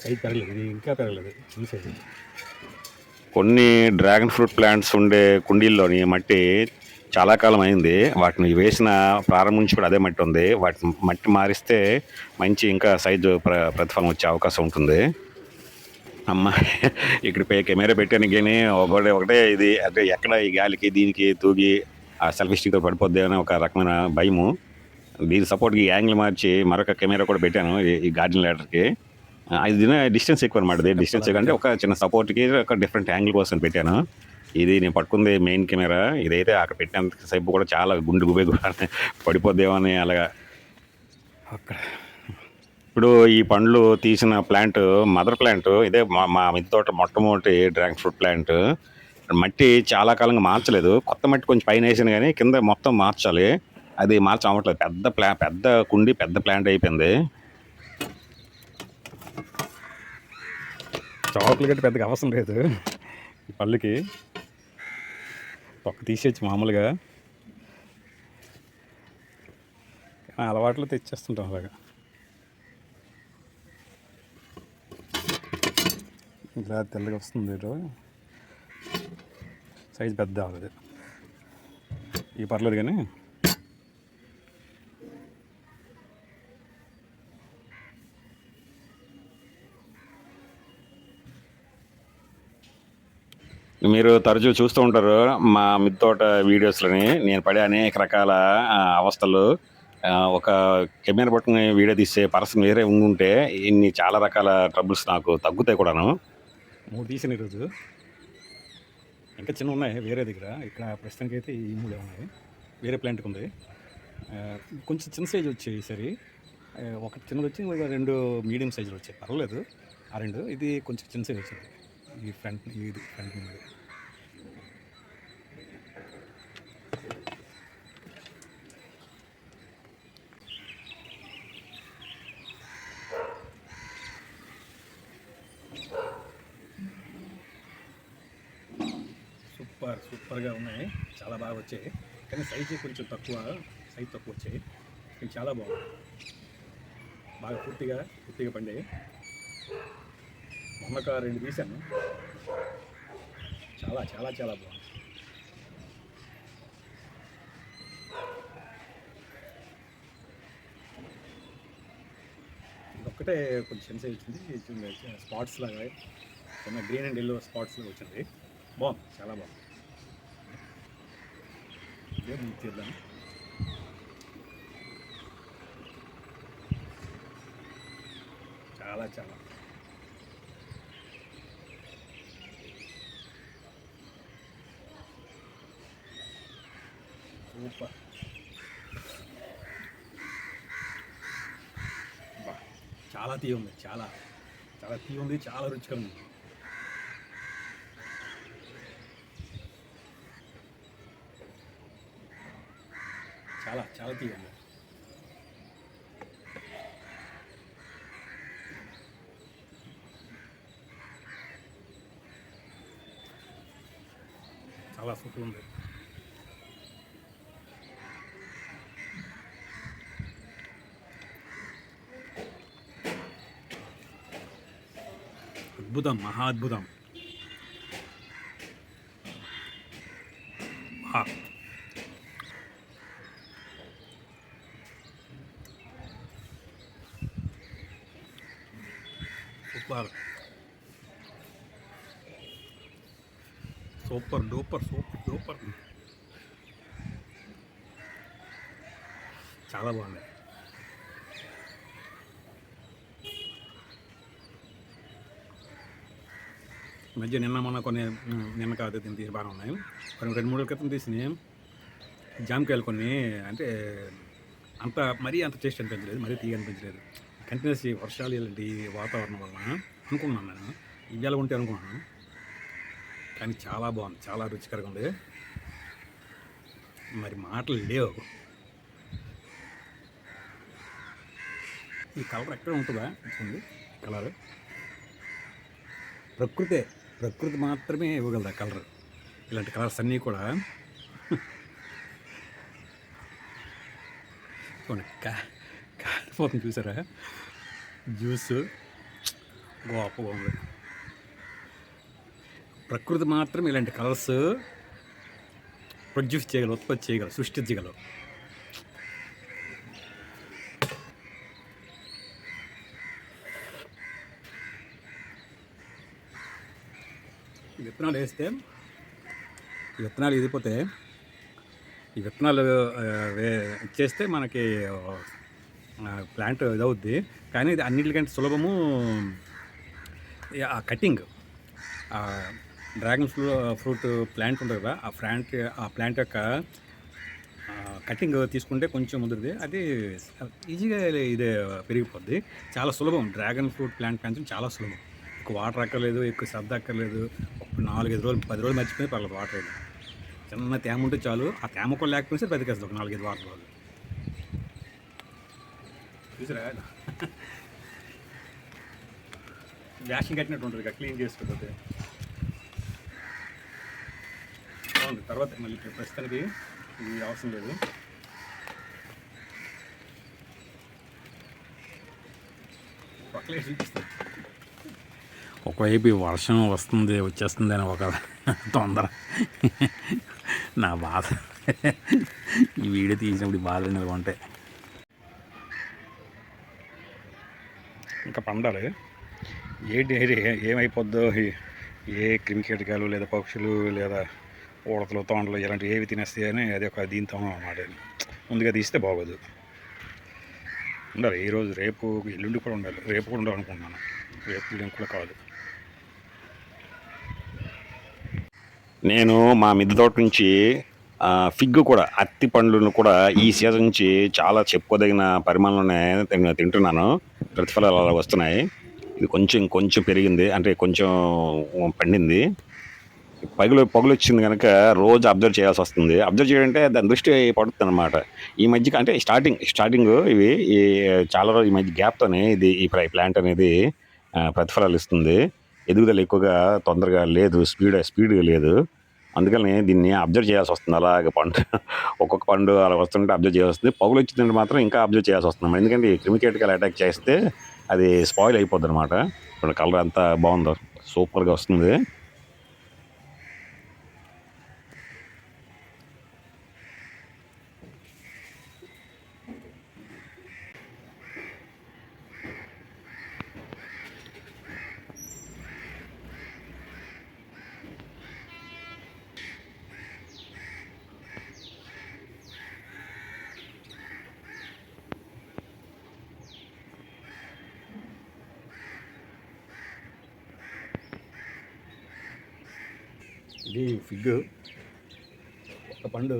Speaker 1: సైజ్ పెరగలేదు, ఇది ఇంకా పెరగలేదు. తీసేది
Speaker 3: కొన్ని డ్రాగన్ ఫ్రూట్ ప్లాంట్స్ ఉండే కుండీల్లోని మట్టి చాలా కాలం అయింది. వాటిని వేసిన ప్రారంభం నుంచి కూడా అదే మట్టి ఉంది. వాటిని మట్టి మారిస్తే మంచి ఇంకా సైజు ప్రతిఫలం వచ్చే అవకాశం ఉంటుంది. అమ్మ ఇక్కడ కెమెరా పెట్టాను కానీ ఒకటే ఇది అంటే ఎక్కడ ఈ గాలికి దీనికి తూగి ఆ సెల్ఫీ స్టిక్తో పడిపోద్ది అని ఒక రకమైన భయము. దీని సపోర్ట్కి ఈ యాంగిల్ మార్చి మరొక కెమెరా కూడా పెట్టాను ఈ గార్డెన్ ల్యాడర్కి. ఇది డిస్టెన్స్ ఎక్కువ అనమాట. డిస్టెన్స్ అంటే ఒక చిన్న సపోర్ట్కి ఒక డిఫరెంట్ యాంగిల్ కోసం పెట్టాను. ఇది నేను పట్టుకుంది మెయిన్ కెమెరా. ఇదైతే అక్కడ పెట్టినంత సేపు కూడా చాలా గుండు గుబే పడిపోద్దేమో అని అలాగా. అక్కడ ఇప్పుడు ఈ పండ్లు తీసిన ప్లాంట్ మదర్ ప్లాంట్ ఇదే. మా మిద్దె తోట మొట్టమొదటి డ్రాగన్ ఫ్రూట్ ప్లాంట్. మట్టి చాలా కాలంగా మార్చలేదు. కొత్త మట్టి కొంచెం పైన వేసాను కానీ కింద మొత్తం మార్చాలి. అది మార్చవట్లేదు. పెద్ద కుండి పెద్ద ప్లాంట్ అయిపోయింది.
Speaker 2: చాకులు గట్టి పెద్దగా అవసరం లేదు ఈ పళ్ళుకి. తొక్క తీసేయచ్చు మామూలుగా, అలవాట్లు తెచ్చేస్తుంటాం అలాగా. ఇలా తెల్లగా వస్తుంది. సైజ్ పెద్ద అవ్వదు. ఈ పర్లేదు కానీ
Speaker 3: మీరు తరచూ చూస్తూ ఉంటారు మా మిద్దె తోట వీడియోస్లోని నేను పడే అనేక రకాల అవస్థలు. ఒక కెమెరా పట్టుకుని వీడియో తీసే పర్సన్ వేరే ఉంటే ఇన్ని చాలా రకాల ట్రబుల్స్ నాకు తగ్గుతాయి కూడాను.
Speaker 2: 3 తీసిన ఈరోజు. ఇంకా చిన్న ఉన్నాయి వేరే దగ్గర. ఇక్కడ ప్రస్తుతానికి అయితే ఈ 3 ఉన్నాయి. వేరే ప్లాంట్కి ఉంది. కొంచెం చిన్న సైజు వచ్చాయి ఈసారి. ఒకటి చిన్నది వచ్చి 2 మీడియం సైజులు వచ్చాయి. పర్వాలేదు ఆ 2. ఇది కొంచెం చిన్న సైజు వచ్చింది. ఈ ఫ్రంట్ ఇది ఫ్రంట్ మీద. సూపర్గా ఉన్నాయి. చాలా బాగా వచ్చాయి. కానీ సైజు కొంచెం సైజు తక్కువ వచ్చాయి. కానీ చాలా బాగుంది. బాగా పూర్తిగా పండాయి. మొన్నక 2 తీశాను. చాలా చాలా చాలా బాగుంది. ఇదొక్కటే కొంచెం చిన్న సైజ్ వచ్చింది. స్పాట్స్ లాగా చిన్న గ్రీన్ అండ్ ఎల్లో స్పాట్స్ లాగా వచ్చింది. బాగుంది, చాలా బాగుంది. ఇదే తీద్దాం. చాలా చాలా సూపర్. చాలా తీయ ఉంది. చాలా తీయ ఉంది. చాలా రుచిగా ఉంది. చాలా తీయ ఉంది. చాలా సూపర్ ఉంది. అద్భుతం, మహా అద్భుతం. Super duper. చాలా బాగుంది. మధ్య మొన్న కొన్ని నిన్న కాదు దీన్ని తీసి బాగా ఉన్నాయి. కొన్ని 2-3 క్రితం తీసినాయి జామకాయలు కొన్ని. అంటే మరీ అంత టేస్ట్ అనిపించలేదు, మరీ తీయ అనిపించలేదు. కంటిన్యూస్ వర్షాలు ఇలాంటి వాతావరణం వలన అనుకున్నాను నేను ఇవాళ ఉంటే అనుకున్నాను. కానీ చాలా బాగుంది, చాలా రుచికరంగా ఉంది. మరి మాటలు లేవు. ఈ కలర్ ఎక్కడ ఉంటుందా? ఉంది కలర్. ప్రకృతి మాత్రమే ఇవ్వగలదు ఆ కలర్. ఇలాంటి కలర్స్ అన్నీ కూడా కాలిపోతుంది చూసారా? జ్యూస్ గొప్పగా ఉంది. ప్రకృతి మాత్రమే ఇలాంటి కలర్స్ ప్రొడ్యూస్ చేయగలరు, ఉత్పత్తి చేయగలరు, సృష్టించగలరు. విత్తనాలు వేస్తే విత్తనాలు ఎదిగిపోతే
Speaker 1: ఈ విత్తనాలు ఇచ్చేస్తే మనకి ప్లాంట్ ఇదవుద్ది. కానీ ఇది అన్నిటికంటే సులభము ఆ కటింగ్. డ్రాగన్ ఫ్రూట్ ప్లాంట్ ఉంటుంది కదా, ఆ ప్లాంట్ యొక్క కటింగ్ తీసుకుంటే కొంచెం ముదురుది, అది ఈజీగా ఇదే పెరిగిపోద్ది. చాలా సులభం. డ్రాగన్ ఫ్రూట్ ప్లాంట్ పెంచడం చాలా సులభం. ఎక్కువ వాటర్ అక్కర్లేదు, ఎక్కువ శ్రద్ధ అక్కర్లేదు. 4-5 రోజులు 10 రోజులు మర్చిపోయి పర్లేదు వాటర్ వేయడం. చిన్న తేమ ఉంటే చాలు. ఆ తేమ కూడా లేకపోతే సరే బతికేస్తుంది ఒక 4-5 వాటర్ రోజులు. చూసారా వ్యాక్సిన్ కట్టినట్టు ఉంటుంది, క్లీన్ చేసుకోకపోతే బాగుంది. తర్వాత మళ్ళీ ప్రస్తుతానికి ఇది అవసరం లేదు. పక్కలే చూపిస్తాను. ఒకవైపు వర్షం వచ్చేస్తుంది అని ఒక తొందర. నా బాధ ఈ వీడియో తీసినప్పుడు బాధ ఉంటాయి. ఇంకా పండాలి. ఏమైపోద్దో, ఏ క్రిమికీటకాలు లేదా పక్షులు లేదా ఉడతలు తోండలు ఇలాంటివి ఏవి తినేస్తాయని అది ఒక దీంతో అన్నమాట. ముందుగా తీస్తే బాగోదు. ఉండాలి ఈరోజు, రేపు, ఎల్లుండి కూడా ఉండాలి. రేపు కూడా ఉండాలనుకుంటున్నాను. రేపు ఎల్లుండి కూడా కాదు.
Speaker 3: నేను మా మిద్దె తోట నుంచి ఫిగ్ కూడా, అత్తి పండ్లను కూడా ఈ సీజన్ నుంచి చాలా చెప్పుకోదగిన పరిమాణంలోనే తింటున్నాను. ప్రతిఫలాలు అలా వస్తున్నాయి. ఇది కొంచెం పెరిగింది, అంటే కొంచెం పండింది. పగులు వచ్చింది కనుక రోజు అబ్జర్వ్ చేయాల్సి వస్తుంది. అబ్జర్వ్ చేయాలంటే దాని దృష్టి పడుతుంది అనమాట. ఈ మధ్య అంటే స్టార్టింగ్ ఇవి చాలా రోజు ఈ మధ్య గ్యాప్తోనే ఈ ప్లాంట్ అనేది ప్రతిఫలాలు ఇస్తుంది. ఎదుగుదల ఎక్కువగా తొందరగా లేదు, స్పీడ్గా లేదు. అందుకని దీన్ని అబ్జర్వ్ చేయాల్సి వస్తుంది. అలాగే ఒక్కొక్క పండు అలా వస్తుంటే అబ్జర్వ్ చేయాల్సి వస్తుంది. పగులు వచ్చిందంటే మాత్రం ఇంకా అబ్జర్వ్ చేయాల్సి వస్తుంది. ఎందుకంటే ఈ క్రిమికీటకాలు అటాక్ చేస్తే అది స్పాయిల్ అయిపోద్ది అనమాట. ఇప్పుడు కలర్ అంతా బాగుందో, సూపర్గా వస్తుంది.
Speaker 1: ఇది ఫిగ్ ఒక పండు.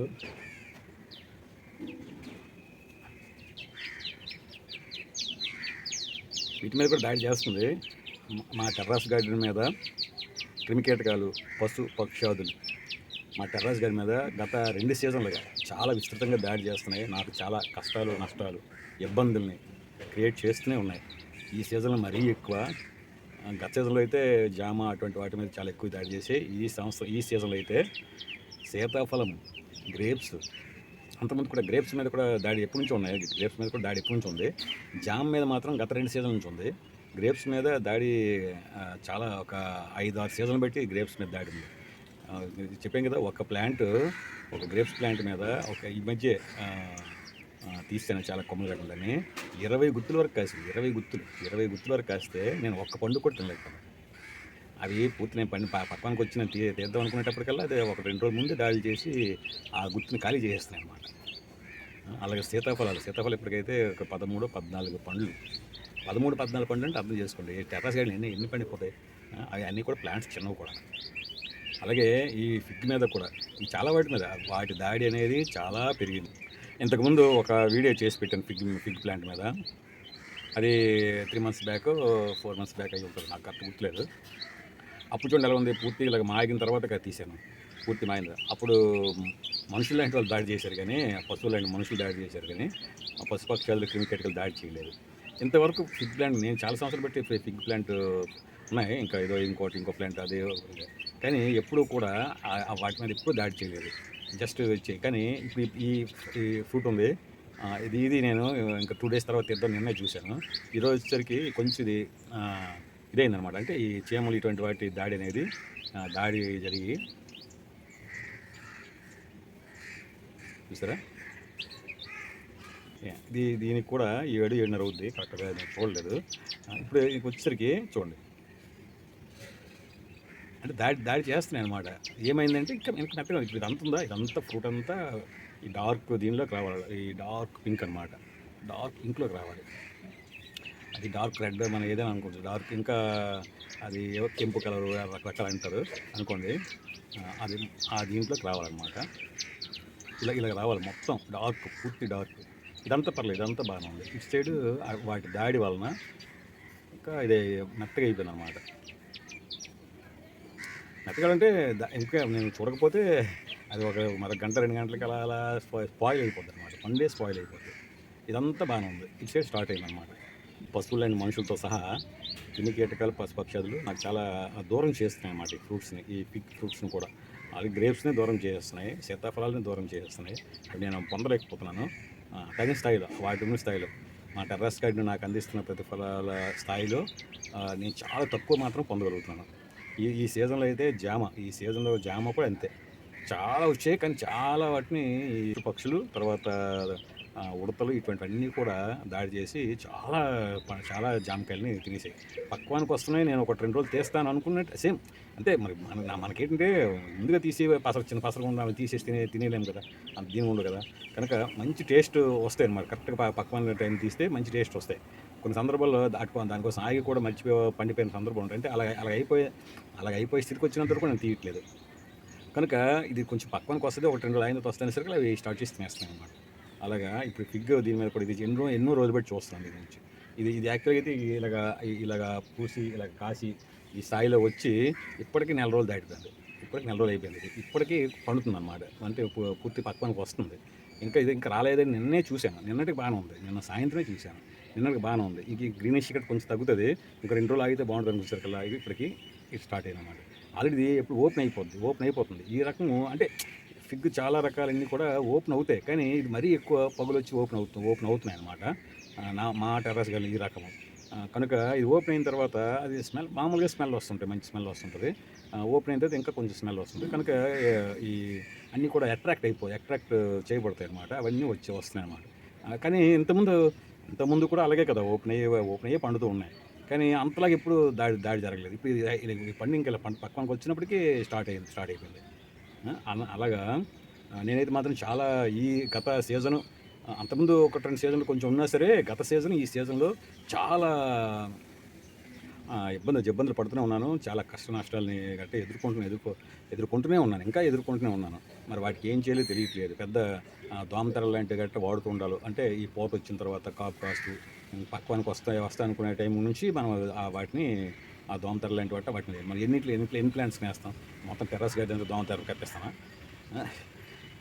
Speaker 1: వీటి మీద కూడా దాడి చేస్తుంది. మా టెర్రస్ గార్డెన్ మీద క్రిమికీటకాలు, పక్షాదులు మా టెర్రస్ గార్డెన్ మీద గత 2 సీజన్లుగా చాలా విస్తృతంగా దాడి చేస్తున్నాయి. నాకు చాలా కష్టాలు, నష్టాలు, ఇబ్బందుల్ని క్రియేట్ చేస్తూనే ఉన్నాయి. ఈ సీజన్లో మరీ ఎక్కువ. గత సీజన్లో అయితే జామ అటువంటి వాటి మీద చాలా ఎక్కువ దాడి చేసి, ఈ సీజన్లో అయితే సీతాఫలం, గ్రేప్స్, అంతకుముందు కూడా గ్రేప్స్ మీద కూడా దాడి ఎప్పటి నుంచో ఉన్నాయి. గ్రేప్స్ మీద కూడా దాడి ఎప్పటి నుంచి ఉంది. జామ మీద మాత్రం గత 2 సీజన్ల నుంచి ఉంది. గ్రేప్స్ మీద దాడి చాలా ఒక 5-6 సీజన్లు బట్టి గ్రేప్స్ మీద దాడి ఉంది. చెప్పాం కదా, ఒక గ్రేప్స్ ప్లాంట్ మీద ఈ మధ్య తీస్తాను చాలా కొమ్మలు కట్టాలని 20 గుత్తుల వరకు కాసింది. 20 గుత్తుల వరకు కాస్తే నేను ఒక్క పండు కూడా తినలేకపోయాను. అవి పూర్తి నేను పక్కనకి వచ్చి నేను తీద్దాం అనుకునేటప్పటికల్లా అది ఒక 2 రోజుల ముందు దాడి చేసి ఆ గుత్తుని ఖాళీ చేసేస్తున్నాయి అన్నమాట. అలాగే సీతాఫలం ఇప్పటికైతే ఒక 13-14 పండ్లు. 13-14 పండ్లు అంటే అర్థం చేసుకోండి, టెర్రస్ గార్డెన్ ఎన్ని పండిపోతాయి. అవి అన్నీ కూడా ప్లాంట్స్ చిన్నవి కూడా. అలాగే ఈ ఫిగ్ మీద కూడా, ఈ చాలా వాటి దాడి అనేది చాలా పెరిగింది. ఇంతకుముందు ఒక వీడియో చేసి పెట్టాను ఫిగ్ ప్లాంట్ మీద. అది 3 months బ్యాక్, 4 months బ్యాక్ అయి ఉంటుంది, నాకు కరెక్ట్ గుర్తులేదు. అప్పుడు చూడండి ఎలా ఉంది, పూర్తిగా ఇలాగ మాగిన తర్వాత తీసాను, పూర్తి మాగింది. అప్పుడు మనుషులు లాంటి వాళ్ళు దాడి చేశారు, కానీ పశువులు లాంటి మనుషులు దాడి చేశారు, కానీ ఆ పశుపక్షాలు, క్రిమికీటకాలు దాడి చేయలేదు. ఇంతవరకు ఫిగ్ ప్లాంట్ నేను చాలా సంవత్సరాలు బట్టి ఫిగ్ ప్లాంట్ ఉన్నాయి. ఇంకా ఇంకో ప్లాంట్ అదే, కానీ ఎప్పుడూ కూడా వాటి మీద ఎప్పుడూ దాడి చేయలేదు. జస్ట్ కానీ ఇప్పుడు ఈ ఫ్రూట్ ఉంది, ఇది నేను ఇంకా 2 days తర్వాత తీద్దాం నిన్నే చూశాను. ఈరోజు వచ్చేసరికి కొంచెం ఇదైందనమాట. అంటే ఈ చీమలు ఇటువంటి వాటి దాడి జరిగి చూసారా, దీనికి కూడా 7-7:30 అవుద్ది, కరెక్ట్గా నేను చూడలేదు. ఇప్పుడు వచ్చేసరికి చూడండి, అంటే దాడి చేస్తున్నాయి అనమాట. ఏమైందంటే ఇంకా మెత్తగా ఇప్పుడు ఇదంతా ఫ్రూట్ అంతా ఈ డార్క్ దీనిలోకి రావాలి, ఈ డార్క్ పింక్ అనమాట. డార్క్ పింక్లోకి రావాలి. అది డార్క్ రెడ్ మనం ఏదైనా అనుకోవచ్చు. డార్క్ ఇంకా అది ఏవో కెంపు కలరు రకరకాలు అంటారు అనుకోండి. అది ఆ దీంట్లోకి రావాలన్నమాట. ఇలా రావాలి మొత్తం డార్క్, పూర్తి డార్క్. ఇదంతా పర్లేదు, ఇదంతా బాగానే ఉంది. ఇటు సైడు వాటి దాడి వలన ఇంకా ఇది మెత్తగా అయిపోయిందన్నమాట. మెత్తగా అంటే ఇంకా నేను చూడకపోతే అది మరో గంట 2 గంటలకి అలా స్పాయిల్ అయిపోద్ది అనమాట. పండే స్పాయిల్ అయిపోద్ది. ఇదంతా బాగానే ఉంది. ఇటు సైడ్ స్టార్ట్ అయిందన్నమాట. పశువులైన మనుషులతో సహా క్రిమి కీటకాలు, పశుపక్షాదులు నాకు చాలా దూరం చేస్తున్నాయి అన్నమాట. ఈ ఫ్రూట్స్ని, ఈ పిక్ ఫ్రూట్స్ని కూడా. అలాగే గ్రేప్స్ని దూరం చేసేస్తున్నాయి, సీతాఫలాలని దూరం చేసేస్తున్నాయి. అవి నేను పొందలేకపోతున్నాను తగిన స్థాయిలో, వాటి స్థాయిలో. మా టెర్రస్ గార్డెన్ నాకు అందిస్తున్న ప్రతిఫలాల స్థాయిలో నేను చాలా తక్కువ మాత్రం పొందగలుగుతున్నాను. ఈ సీజన్లో అయితే ఈ సీజన్లో జామ కూడా అంతే. చాలా వచ్చాయి, కానీ చాలా వాటిని ఈ పక్షులు, తర్వాత ఉడతలు ఇటువంటివన్నీ కూడా దాడి చేసి చాలా జామకాయలని తినేసాయి. పక్వానికి వస్తున్నాయి. నేను ఒక 2 రోజులు తీస్తాను అనుకున్నట్టు సేమ్ అంతే. మరి మనకేంటంటే ముందుగా చిన్న పసరు ఉన్న తీసేసి తినేలేము కదా, అంత దీని ఉండదు కదా. కనుక మంచి టేస్ట్ వస్తాయి అన్నమాట. కరెక్ట్గా పక్వాన్ టైం తీస్తే మంచి టేస్ట్ వస్తాయి. కొన్ని సందర్భాల్లో దానికోసం ఆగి కూడా పండిపోయిన సందర్భం ఉంటాయి. అంటే అలాగ అయిపోయే స్థితికి వచ్చినంత వరకు నేను తీయట్లేదు. కనుక ఇది కొంచెం పక్వానికి వస్తుంది, ఒక 2 రోజులు అయిన వస్తానేసరికి అవి స్టార్ట్ చేసి తినేస్తున్నాయి అన్నమాట. అలాగా ఇప్పుడు ఫిగ్ దీని మీద కూడా ఇది ఎన్నో రోజులు బట్టి చూస్తున్నాను దీని నుంచి. ఇది యాక్చువల్గా అయితే ఇలాగా పూసి ఇలాగ కాసి ఈ స్థాయిలో వచ్చి ఇప్పటికీ 4 రోజులు దాటిపోయింది. ఇప్పటికి 4 రోజులు అయిపోయింది. ఇప్పటికీ పండుతుంది అన్నమాట. అంటే పూర్తి పక్వానికి వస్తుంది. ఇంకా రాలేదని నిన్నే చూశాను. నిన్నటికి బాగానే ఉంది. నిన్న సాయంత్రమే చూశాను. నిన్నటికి బాగానే ఉంది. ఈ గ్రీనిష్ ఇక్కడ కొంచెం తగ్గుతుంది. ఇంకా 2 రోజులు ఆగితే బాగుంటుంది అనిపించారు. ఇప్పటికి ఇది స్టార్ట్ అయింది అన్నమాట. ఆల్రెడీ ఎప్పుడు ఓపెన్ అయిపోతుంది. ఈ రకము అంటే ఫిగ్ చాలా రకాలన్నీ కూడా ఓపెన్ అవుతాయి, కానీ ఇది మరీ ఎక్కువ పగులు వచ్చి ఓపెన్ అవుతున్నాయి అన్నమాట. మా టెర్రస్ గార్డెన్ ఈ రకము. కనుక ఇది ఓపెన్ అయిన తర్వాత అది మామూలుగా స్మెల్ వస్తుంటాయి, మంచి స్మెల్ వస్తుంటుంది. ఓపెన్ అయిన తర్వాత ఇంకా కొంచెం స్మెల్ వస్తుంది. కనుక ఈ అన్నీ కూడా అట్రాక్ట్ చేయబడతాయి అన్నమాట. అవన్నీ వస్తున్నాయి అన్నమాట. కానీ ఇంతకుముందు కూడా అలాగే కదా, ఓపెన్ అయ్యే పండుతూ ఉన్నాయి. కానీ అంతలాగా ఎప్పుడు దాడి జరగలేదు. ఇప్పుడు ఇది పండు ఇంకా పక్వానికి వచ్చినప్పటికీ స్టార్ట్ అయిపోయింది. అలాగా నేనైతే మాత్రం చాలా ఈ గత సీజను, అంతకుముందు 1-2 సీజన్లు కొంచెం ఉన్నా సరే, గత సీజన్ ఈ సీజన్లో చాలా ఇబ్బందులు పడుతూనే ఉన్నాను. చాలా కష్ట నష్టాలని గట్రా ఎదుర్కొంటూనే ఉన్నాను. ఇంకా ఎదుర్కొంటూనే ఉన్నాను. మరి వాటికి ఏం చేయాలో తెలియట్లేదు. పెద్ద దోమతెరలు లాంటివి గట్రా వాడుతూ ఉండాలి. అంటే ఈ పూత వచ్చిన తర్వాత కాపు కాస్తూ పక్వానికి వస్తాయి అనుకునే టైం నుంచి మనం వాటిని దోమతెర లాంటి వాటిని మనం ఎన్ని ప్లాంట్స్ వేస్తాం. మొత్తం టెర్రస్ గార్డెన్ దోమతెరలు కట్టేస్తామా?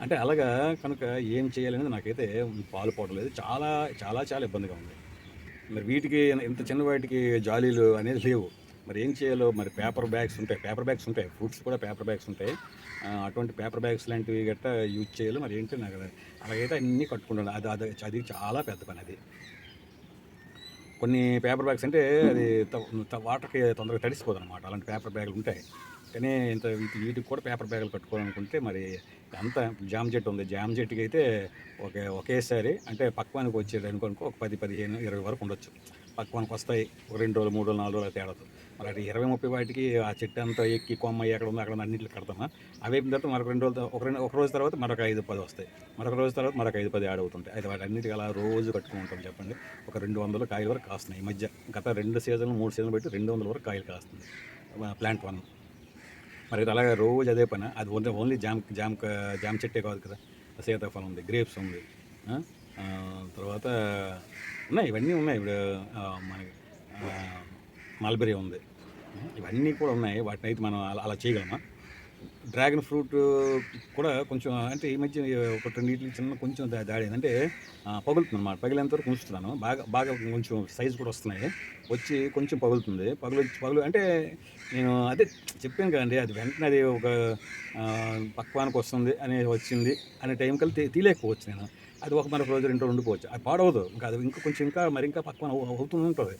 Speaker 1: అంటే అలాగా. కనుక ఏం చేయాలనేది నాకైతే పాలుపోవట్లేదు. చాలా చాలా చాలా ఇబ్బందిగా ఉంది. మరి వీటికి ఇంత చిన్న వాటికి జాలీలు అనేది లేవు. మరి ఏం చేయాలో, మరి పేపర్ బ్యాగ్స్ ఉంటాయి, ఫ్రూట్స్ కూడా పేపర్ బ్యాగ్స్ ఉంటాయి. అటువంటి పేపర్ బ్యాగ్స్ లాంటివి గట్టా యూజ్ చేయాలి. మరి ఏంటి నాకు అలాగైతే అన్నీ కట్టుకుంటాను. అది చాలా పెద్ద పని. అది కొన్ని పేపర్ బ్యాగ్స్ అంటే అది వాటర్కి తొందరగా తడిసిపోదు అనమాట. అలాంటి పేపర్ బ్యాగులు ఉంటాయి. కానీ వీటికి కూడా పేపర్ బ్యాగులు కట్టుకోవాలనుకుంటే మరి అంత జామ చెట్టు ఉంది. జామ చెట్టుకి అయితే ఒకేసారి అంటే పక్వానికి వచ్చేది అనుకో ఒక 10, 15, 20 వరకు ఉండొచ్చు. పక్వానికి వస్తాయి ఒక 2 రోజులు, 3 రోజులు, 4 రోజులు తేడాతో. మరి అది 20, 30 వాటికి ఆ చెట్టు అంతా ఎక్కి కొమ్మ ఎక్కడ ఉందో అక్కడ అన్నింటికి కడతామా? అవి అయిపోయిన తర్వాత మరొక 2 రోజులు, ఒక రోజు తర్వాత మరొక 5, 10 వస్తాయి. మరొక రోజు తర్వాత మరొక 5, 10 యాడ్ అవుతుంటాయి. అయితే వాటి అన్నిటికీ అలా రోజు కట్టుకుని ఉంటాం చెప్పండి. ఒక 200 కాయల వరకు కాస్తున్నాయి. ఈ మధ్య గత 2 సీజన్లు, 3 సీజన్లు బట్టి 200 వరకు కాయలు కాస్తుంది ప్లాంట్ 1. మరి అలాగే రోజు అదే పని. అది ఓన్లీ జామ చెట్టే కాదు కదా, సీతాఫలం ఉంది, గ్రేప్స్ ఉంది, తర్వాత ఇవన్నీ ఉన్నాయి. ఇప్పుడు మనకి మల్బెరీ ఉంది, ఇవన్నీ కూడా ఉన్నాయి. వాటిని అయితే మనం అలా చేయగలమా? డ్రాగన్ ఫ్రూట్ కూడా కొంచెం అంటే ఈ మధ్య ఒక 2 చిన్న కొంచెం దాడి అంటే పగులుతుంది అన్నమాట. పగిలేంతవరకు ఉంచుతున్నాను. బాగా కొంచెం సైజు కూడా వస్తున్నాయి. వచ్చి కొంచెం పగులుతుంది. పగులు అంటే నేను అదే చెప్పాను కదండి, అది వెంటనే అది ఒక పక్వానికి వచ్చింది అనే టైం కల్లా తీయలేకపోవచ్చు నేను. అది మరొక రోజు 2 రోజులు ఉండిపోవచ్చు. అది పాడవదు. అది ఇంకా మరింకా పక్వాన అవుతూ ఉంటుంది.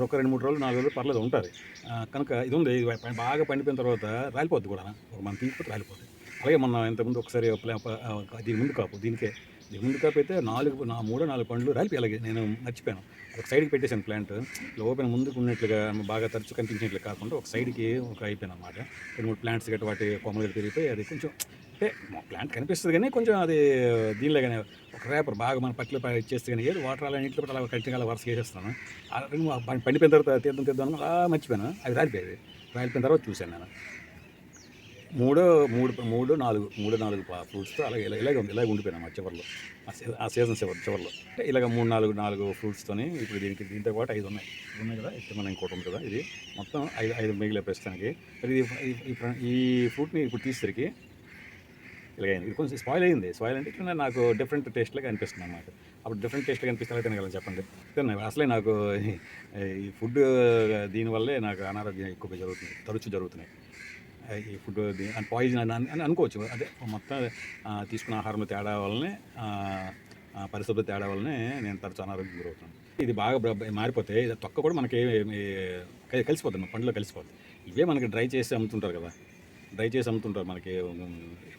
Speaker 1: ఒక 2, 3 రోజులు, 4 రోజులు పర్లేదు ఉంటుంది. కనుక ఇది ఉంది. ఇది బాగా పండిపోయిన తర్వాత రాలిపోద్ది కూడా. మనం తీయకపోతే రాలిపోతుంది. అలాగే మొన్న ఇంతకుముందు ఒకసారి దీని ముందు కాపు ముందు కాపు అయితే మూడో 4 పండ్లు రాలిపోయి అలాగే నేను మర్చిపోయాను. ఒక సైడ్కి పెట్టేశాను ప్లాంట్. ఓపెన్ ముందుకు ఉన్నట్లుగా బాగా తరచు కనిపించినట్లు కాకుండా ఒక సైడ్కి అయిపోయాను అనమాట. 2-3 ప్లాంట్స్ గట్రా వాటి కొమ్మలు గట్రా పెరిగిపోయి అది కొంచెం అంటే ప్లాంట్ కనిపిస్తుంది కానీ కొంచెం అది దీనిలాగానే ఒక రేపర్ బాగా మన పట్టిలో ఇచ్చేస్తే కానీ ఏది వాటర్ అలా నీటిలో అలా కంటిన్యూగా అలా వరుసగా వేసేస్తున్నాను. పండిపోయిన తర్వాత తీద్దాం అలా మర్చిపోయాను. అవి రాలిపోయేది. రాలిపోయిన తర్వాత చూశాను నేను. 3-4 ఫ్రూట్స్తో ఇలాగే ఉండిపోయాను అన్నమాట చివరిలో. ఆ సీజన్ చివరిలో అంటే ఇలాగ 3-4 ఫ్రూట్స్తోని ఇప్పుడు దీంతో పాటు 5 ఉన్నాయి కదా. ఇప్పుడు మనం ఇంకోటి ఉంది కదా, ఇది మొత్తం 5 మిగిలే ప్రస్తుతానికి. మరి ఈ ఫ్రూట్ని ఇప్పుడు తీసేసరికి ఇలాగైంది. ఇది కొంచెం స్పాయిల్ అయింది. స్పాయిల్ అంటే ఇట్లా నాకు డిఫరెంట్ టేస్ట్లాగా అనిపిస్తుంది అన్నమాట. అప్పుడు డిఫరెంట్ టేస్ట్గా అనిపిస్తే ఎలా తినగలను చెప్పండి. అసలే నాకు ఈ ఫుడ్ దీనివల్లే నాకు అనారోగ్యం ఎక్కువగా తరచూ జరుగుతున్నాయి. ఈ ఫుడ్ పాయిజన్ అని అనుకోవచ్చు. అదే మొత్తం తీసుకున్న ఆహారంలో తేడా వల్లనే, పరిశుభ్రత తేడా వల్లనే నేను తరచు అనారోగ్యం గురవుతున్నాను. ఇది బాగా మారిపోతే తొక్క కూడా మనకి కలిసిపోతుంది, పండులో కలిసిపోతుంది. ఇవే మనకి డ్రై చేసి అమ్ముతుంటారు కదా, డ్రై చేసి అమ్ముతుంటారు మనకి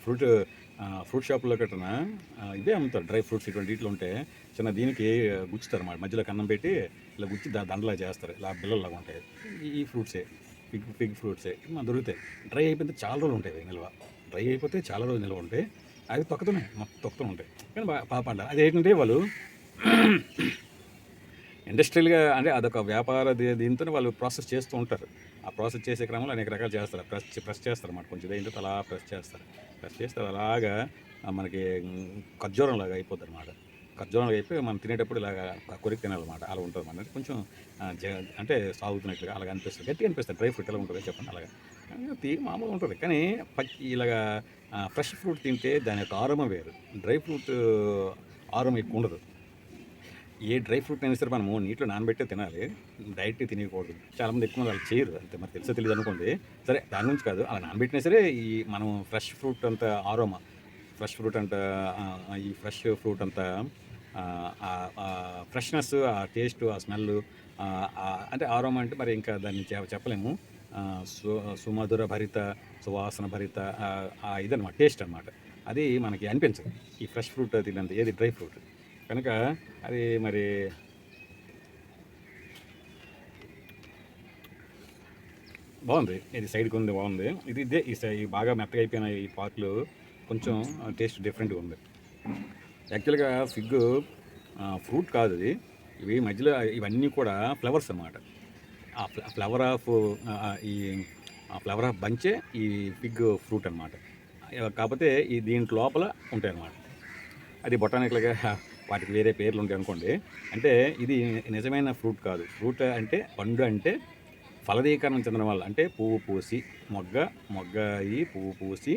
Speaker 1: ఫ్రూట్ షాపుల్లో కట్టిన ఇవే అమ్ముతారు. డ్రై ఫ్రూట్స్ ఇటువంటి ఉంటే చిన్న దీనికి గుచ్చుతారు అన్నమాట. మధ్యలో కన్నం పెట్టి ఇలా గుచ్చి దండలా చేస్తారు. ఇలా బిల్లల్లాగా ఉంటాయి. ఈ ఫ్రూట్సే ఫిగ్ ఫ్రూట్సే మనకు దొరుకుతాయి. డ్రై అయిపోతే చాలా రోజులు ఉంటాయి నిల్వ. డ్రై అయిపోతే చాలా రోజులు నిల్వ ఉంటాయి. అవి తొక్కుతూనే ఉంటాయి. కానీ పాపండ అది ఏంటంటే వాళ్ళు ఇండస్ట్రియల్గా అంటే అదొక వ్యాపార దీంతో వాళ్ళు ప్రాసెస్ చేస్తూ ఉంటారు. ఆ ప్రాసెస్ చేసే క్రమంలో అనేక రకాలు చేస్తారు. ప్రెస్ చేస్తారు అన్నమాట. కొంచెం ఇదైతే అలా ప్రెస్ చేస్తారు. అలాగా మనకి ఖర్జూరంలాగా అయిపోతుంది అనమాట. ఖర్జూరంలాగా అయిపోయి మనం తినేటప్పుడు ఇలాగా కొరికి తినాలన్నమాట. అలా ఉంటుంది అన్నమాట. కొంచెం అంటే సాగుతున్నట్లుగా అలాగ అనిపిస్తుంది. గట్టిగా అనిపిస్తుంది. డ్రై ఫ్రూట్ ఎలా ఉంటుంది చెప్పండి. అలాగా మామూలుగా ఉంటుంది. కానీ ఇలాగా ఫ్రెష్ ఫ్రూట్ తింటే దాని యొక్క ఆరోమ వేరు. డ్రై ఫ్రూట్ ఆరోమ ఎక్కువ ఉండదు. ఏ డ్రై ఫ్రూట్ అయినా సరే మనము నీటిలో నానబెట్టే తినాలి, డైరెక్ట్గా తినకూడదు. చాలామంది ఎక్కువ వాళ్ళు చేయరు. అంతే మరి తెలిసో తెలియదు అనుకోండి. సరే దాని నుంచి కాదు, అలా నానబెట్టినా సరే ఈ మనం ఫ్రెష్ ఫ్రూట్ అంత ఆరోమా, ఫ్రెష్ ఫ్రూట్ అంత ఈ ఫ్రెష్ ఫ్రూట్ అంత ఫ్రెష్నెస్, ఆ టేస్ట్, ఆ స్మెల్, అంటే ఆరోమా అంటే మరి ఇంకా దాన్ని చెప్పలేము. సుమధుర భరిత, సువాసన భరిత ఇదన్నమాట, టేస్ట్ అనమాట. అది మనకి అనిపించదు ఈ ఫ్రెష్ ఫ్రూట్ తినంత, ఏది డ్రై ఫ్రూట్. కనుక అది మరి బాగుంది. ఇది సైడ్కి ఉంది, బాగుంది. ఇదే ఈ బాగా మెత్తగా అయిపోయిన ఈ పార్ట్లు కొంచెం టేస్ట్ డిఫరెంట్గా ఉంది. యాక్చువల్గా ఫిగ్ ఫ్రూట్ కాదు ఇది. ఇవి మధ్యలో ఇవన్నీ కూడా ఫ్లవర్స్ అన్నమాట. ఆ ఫ్లవర్ ఆఫ్ బంచే ఈ ఫిగ్ ఫ్రూట్ అన్నమాట. కాకపోతే ఈ దీంట్లో లోపల ఉంటాయి అన్నమాట. అది బొటానికల్గా వాటికి వేరే పేర్లు ఉంటాయి అనుకోండి. అంటే ఇది నిజమైన ఫ్రూట్ కాదు. ఫ్రూట్ అంటే, పండు అంటే ఫలదీకరణం చెందిన వాళ్ళు. అంటే పువ్వు పూసి మొగ్గ అయ్యి పువ్వు పూసి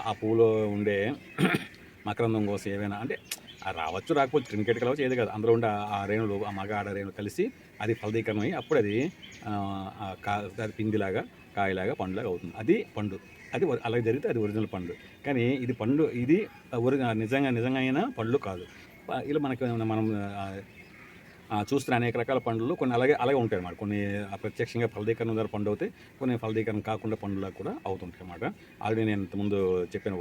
Speaker 1: ఆ పువ్వులో ఉండే మకరందం కోసం ఏవైనా అంటే రావచ్చు, రాకపోవచ్చు, క్రిమికేట్ కావచ్చు, ఏది కాదు. అందులో ఉండే ఆ రేణులు, ఆ మగ ఆడ రేణులు కలిసి అది ఫలదీకరణం అయ్యి అప్పుడు అది పిండిలాగా, కాయలాగా, పండులాగా అవుతుంది. అది పండు. అది అలాగే జరిగితే అది ఒరిజినల్ పండు. కానీ ఇది పండు, ఇది నిజంగా అయిన పళ్ళు కాదు. ఇలా మనకి మనం చూస్తున్న అనేక రకాల పండ్లు కొన్ని అలాగే ఉంటాయి అన్నమాట. కొన్ని ప్రత్యక్షంగా ఫలదీకరణ ద్వారా పండు అవుతాయి, కొన్ని ఫలదీకరణ కాకుండా పండులా కూడా అవుతుంటాయి అన్నమాట. ఆల్రెడీ నేను ఇంతకుముందు చెప్పాను,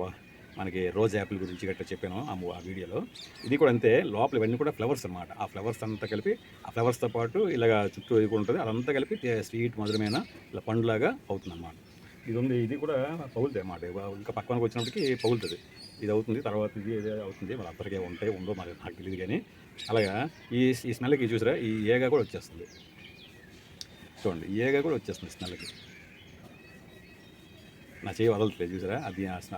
Speaker 1: మనకి రోజ్ యాపిల్ గురించి గట్రా చెప్పాను ఆ వీడియోలో. ఇది కూడా అంతే. లోపల ఇవన్నీ కూడా ఫ్లవర్స్ అన్నమాట. ఆ ఫ్లవర్స్ అంతా కలిపి, ఆ ఫ్లవర్స్తో పాటు ఇలాగ చుట్టూ ఇది కూడా ఉంటుంది. అదంతా కలిపి స్వీట్ మధురమైన ఇలా పండులాగా అవుతుంది అన్నమాట. ఇది కూడా పగులుతాయి అన్నమాట. ఇంకా పక్కనకి వచ్చినప్పటికీ పగులుతుంది. ఇది అవుతుంది, తర్వాత ఇది అవుతుంది. మరి అందరికీ ఉందో మరి నాకు తెలియదు. కానీ అలాగా ఈ స్మెల్కి చూసారా, ఈ ఏగా కూడా వచ్చేస్తుంది. చూడండి, ఈ ఏగా కూడా వచ్చేస్తుంది స్మెల్కి. నా చేయి వదలట్లేదు చూసారా,